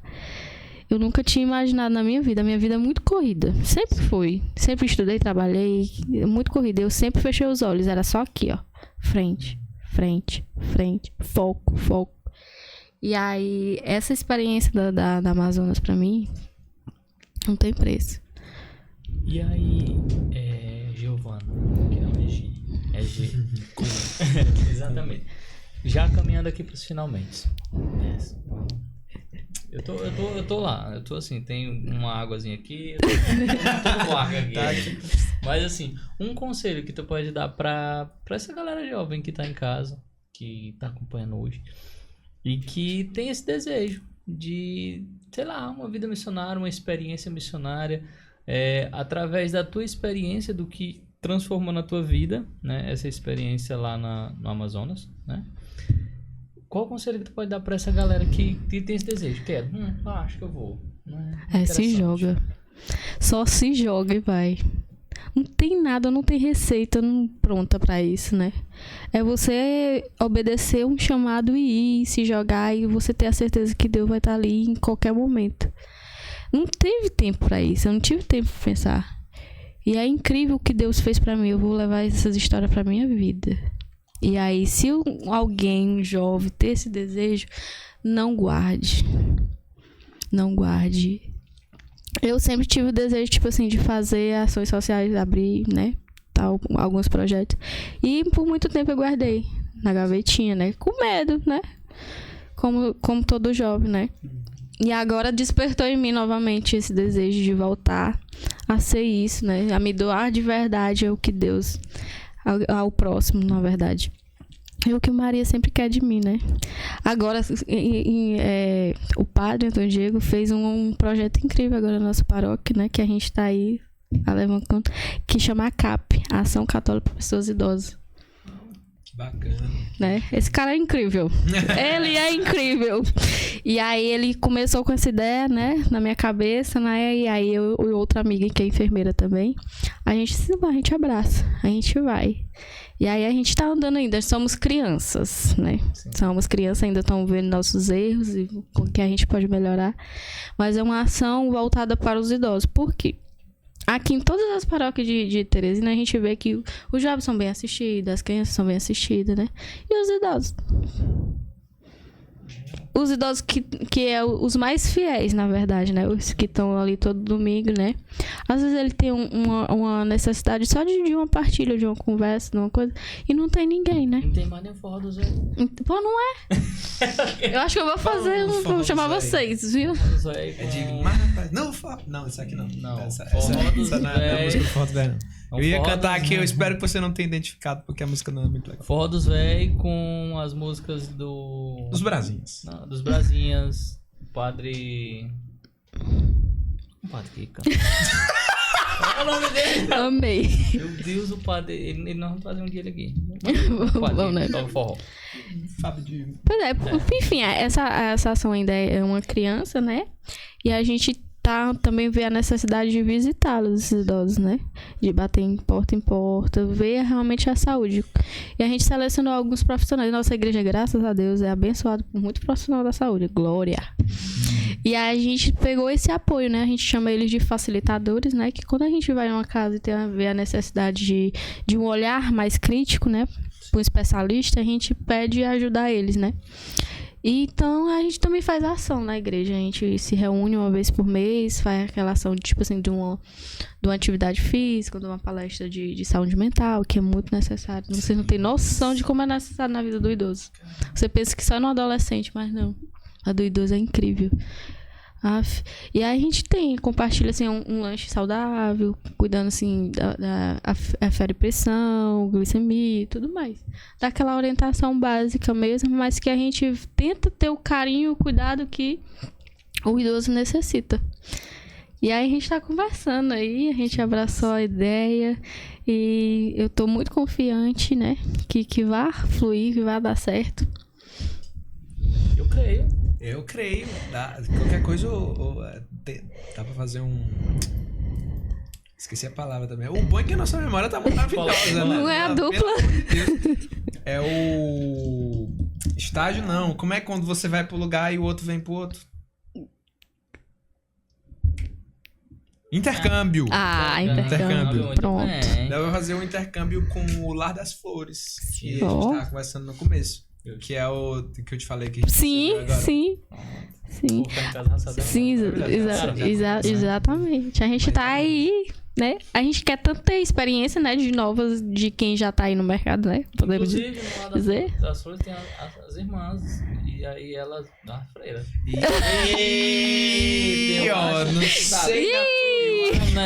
Eu nunca tinha imaginado na minha vida. A minha vida é muito corrida. Sempre foi. Sempre estudei, trabalhei. Muito corrida. Eu sempre fechei os olhos. Era só aqui, ó. Frente, frente, frente. Foco, foco. E aí, essa experiência da Amazonas pra mim não tem preço. E aí, Giovana, que é uma Exatamente. Já caminhando aqui pros finalmente. Eu tô lá. Eu tô assim, tem uma águazinha aqui. Eu tô no ar aqui. Mas assim, um conselho que tu pode dar pra essa galera jovem que tá em casa, que tá acompanhando hoje, e que tem esse desejo de, sei lá, uma vida missionária, uma experiência missionária, através da tua experiência, do que transformou na tua vida, né? Essa experiência lá no Amazonas, né? Qual o conselho que tu pode dar pra essa galera que tem esse desejo? Quero, acho que eu vou. Se joga. Só se joga e vai. Não tem nada, não tem receita pronta pra isso, né? É você obedecer um chamado e ir, se jogar, e você ter a certeza que Deus vai estar ali em qualquer momento. Não teve tempo pra isso, eu não tive tempo pra pensar. E é incrível o que Deus fez pra mim, eu vou levar essas histórias pra minha vida. E aí, se alguém, um jovem, ter esse desejo, não guarde. Não guarde. Eu sempre tive o desejo, tipo assim, de fazer ações sociais, abrir, né, alguns projetos. E por muito tempo eu guardei na gavetinha, né, com medo, né, como todo jovem, né. E agora despertou em mim novamente esse desejo de voltar a ser isso, né, a me doar de verdade ao que Deus, ao próximo, na verdade. É o que Maria sempre quer de mim, né? Agora, o padre Antônio Diego fez um projeto incrível agora na nossa paróquia, né? Que a gente tá aí levantando, que chama ACAP, Ação Católica para Pessoas Idosas. Que bacana. Né? Esse cara é incrível. Ele é incrível. E aí ele começou com essa ideia, né? Na minha cabeça, né? E aí eu e outra amiga, que é enfermeira também, a gente abraça, a gente vai. E aí a gente tá andando ainda, somos crianças, né? Sim. Somos crianças, ainda estamos vendo nossos erros e o que a gente pode melhorar. Mas é uma ação voltada para os idosos. Por quê? Aqui em todas as paróquias de Teresina, a gente vê que os jovens são bem assistidos, as crianças são bem assistidas, né? E os idosos? Os idosos que é os mais fiéis, na verdade, né? Os que estão ali todo domingo, né? Às vezes ele tem uma necessidade só de uma partilha, de uma conversa, de uma coisa, e não tem ninguém, né? Não tem mais nem forró dos velhos. Pô, não é? Eu acho que eu vou fazer vou chamar vocês, viu? É de... Não, essa aqui não. Não, essa não é a música do Forró dos Velhos, não. Eu ia cantar aqui, eu espero que você não tenha identificado, porque a música não é muito legal. Forró dos Véi com as músicas dos Brasinhas. Não, dos Brasinhas, o padre que canta. Qual é o nome dele? Amei. Meu Deus, o padre, ele não vai fazer um dia aqui. Vamos, né? Forró. Fábio de... Pois é, enfim, essa ação ainda é uma criança, né? E a gente também vê a necessidade de visitá-los, esses idosos, né? De bater em porta, ver realmente a saúde. E a gente selecionou alguns profissionais. Nossa igreja, graças a Deus, é abençoada por muito profissional da saúde. Glória! E aí a gente pegou esse apoio, né? A gente chama eles de facilitadores, né? Que quando a gente vai em uma casa e vê a necessidade de um olhar mais crítico, né? Para um especialista, a gente pede ajudar eles, né? Então, a gente também faz ação na igreja. A gente se reúne uma vez por mês, faz aquela ação de, tipo assim, de uma atividade física, de uma palestra de saúde mental, que é muito necessário. Você não tem noção de como é necessário na vida do idoso. Você pensa que só é no adolescente, mas não. A do idoso é incrível. E aí a gente compartilha assim, um lanche saudável, cuidando assim afere pressão, glicemia e tudo mais. Dá aquela orientação básica mesmo, mas que a gente tenta ter o carinho, o cuidado que o idoso necessita. E aí a gente tá conversando aí, a gente abraçou a ideia e eu tô muito confiante, né, que vai fluir, que vai dar certo. Eu creio. Qualquer coisa dá pra fazer um... Esqueci a palavra também. O bom é que a nossa memória tá maravilhosa, né? Não é a dupla. Pelo amor de Deus. É o... Estágio não. Como é quando você vai pro lugar e o outro vem pro outro? Intercâmbio. Intercâmbio. Pronto. Dá pra fazer um intercâmbio com o Lar das Flores. Que a gente tava conversando no começo. Que é o que eu te falei que a gente Sim. Sim, exatamente. A gente tá aí né? A gente quer tanto ter experiência, né? De novas, de quem já tá aí no mercado, né? Podemos Inclusive, no lado dizer. das flores tem as irmãs. E aí elas dão uma freira. E ó, não sei.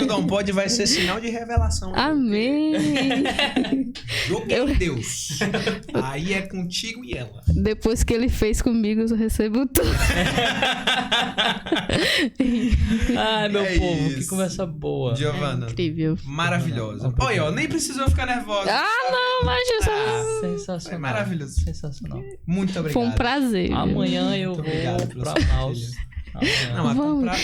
O Dom Pode vai ser sinal de revelação. Amém. Joguei Deus. Aí é contigo e ela. Depois que ele fez comigo, eu recebo tudo. Ai, meu povo, que isso. conversa boa. Giovana, Incrível. maravilhosa. Olha, ó, nem precisou ficar nervosa. Não, mas Sensacional. Foi maravilhoso. Sensacional. Muito obrigado. foi um prazer. viu? Amanhã eu Muito vou obrigado pela pra sua Manaus. partilha. Amanhã. Não, Vamos.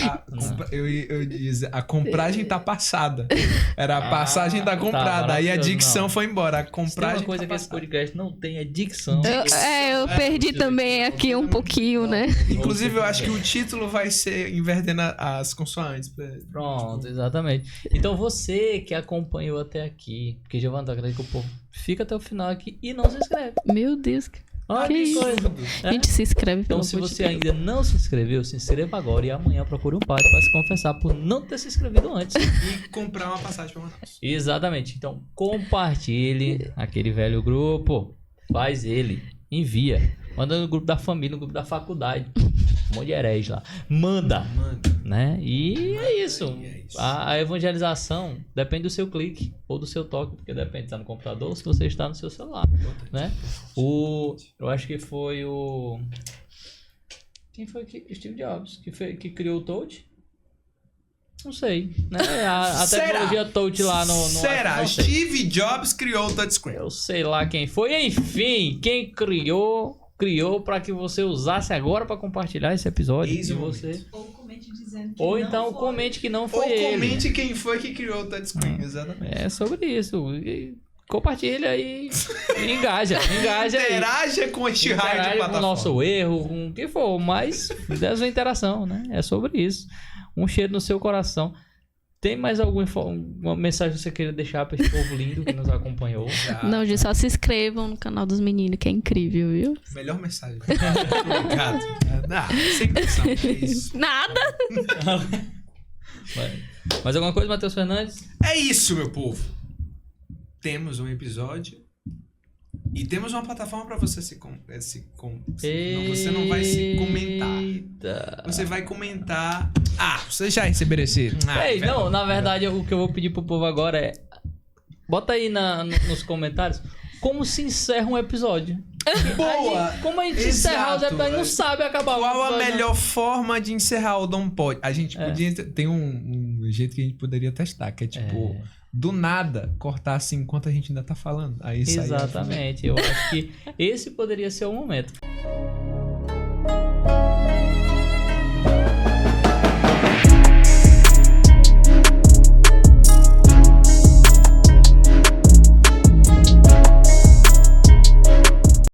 eu disse, a compragem tá passada. Era a passagem tá comprada. Aí a maravilhoso, dicção não. foi embora. A Se tem compragem uma coisa tá que esse passada. podcast não tem é dicção. Eu perdi também aqui um pouquinho, né? Inclusive, eu acho que o título vai ser invertendo as consoantes. Pronto, exatamente. Então você que acompanhou até aqui, porque Giovanna tá querendo que o povo fica até o final aqui e não se inscreve. Meu Deus. Olha Que que isso? coisa. A gente se inscreve. Então, pelo se amor de você Deus. ainda não se inscreveu, se inscreva agora e amanhã procure um padre para se confessar por não ter se inscrevido antes. E comprar uma passagem pra Manaus. Exatamente. Então, compartilhe aquele velho grupo. Faz ele. Envia. Manda no grupo da família, no grupo da faculdade. Um monte de herege lá. Manda. Né? E é isso. É isso. A evangelização depende do seu clique ou do seu toque, porque depende se tá no computador ou se você está no seu celular. Né? Eu acho que foi o... Quem foi que... Steve Jobs, que criou o Touch? Não sei, né? A Será? tecnologia Touch lá no Será? não sei. Steve Jobs criou o touchscreen. Eu sei lá quem foi. Enfim, quem criou para que você usasse agora para compartilhar esse episódio. Eis E o você... Ou comente dizendo que Ou não então foi. comente que não Ou foi ele. comente quem foi que criou o touchscreen. Exatamente. É sobre isso. E compartilha e engaja. Engaja aí. Interaja com este raio de Interage com o plataforma. nosso erro, com o que for, mas dessa interação, né? É sobre isso. Um cheiro no seu coração. Tem mais alguma mensagem que você queira deixar para esse povo lindo que nos acompanhou? Não, gente, só se inscrevam no canal dos meninos, que é incrível, viu? Melhor mensagem. Obrigado. Sem pressão. É isso. Nada! Mais alguma coisa, Matheus Fernandes? É isso, meu povo. Temos um episódio e temos uma plataforma para você você não vai se comentar. Eita. Você vai comentar. Você já receberam esse. Ei, não, na verdade, o que eu vou pedir pro povo agora é... Bota aí nos comentários como se encerra um episódio. Boa! Como a gente Exato, encerra os episódios, não velho. sabe acabar o Qual a episódio, né? melhor forma de encerrar o Dom Pode? A gente podia. Tem um jeito que a gente poderia testar, que é tipo. Do nada, cortar assim enquanto a gente ainda tá falando. Aí sai. Exatamente. Eu acho que esse poderia ser o momento.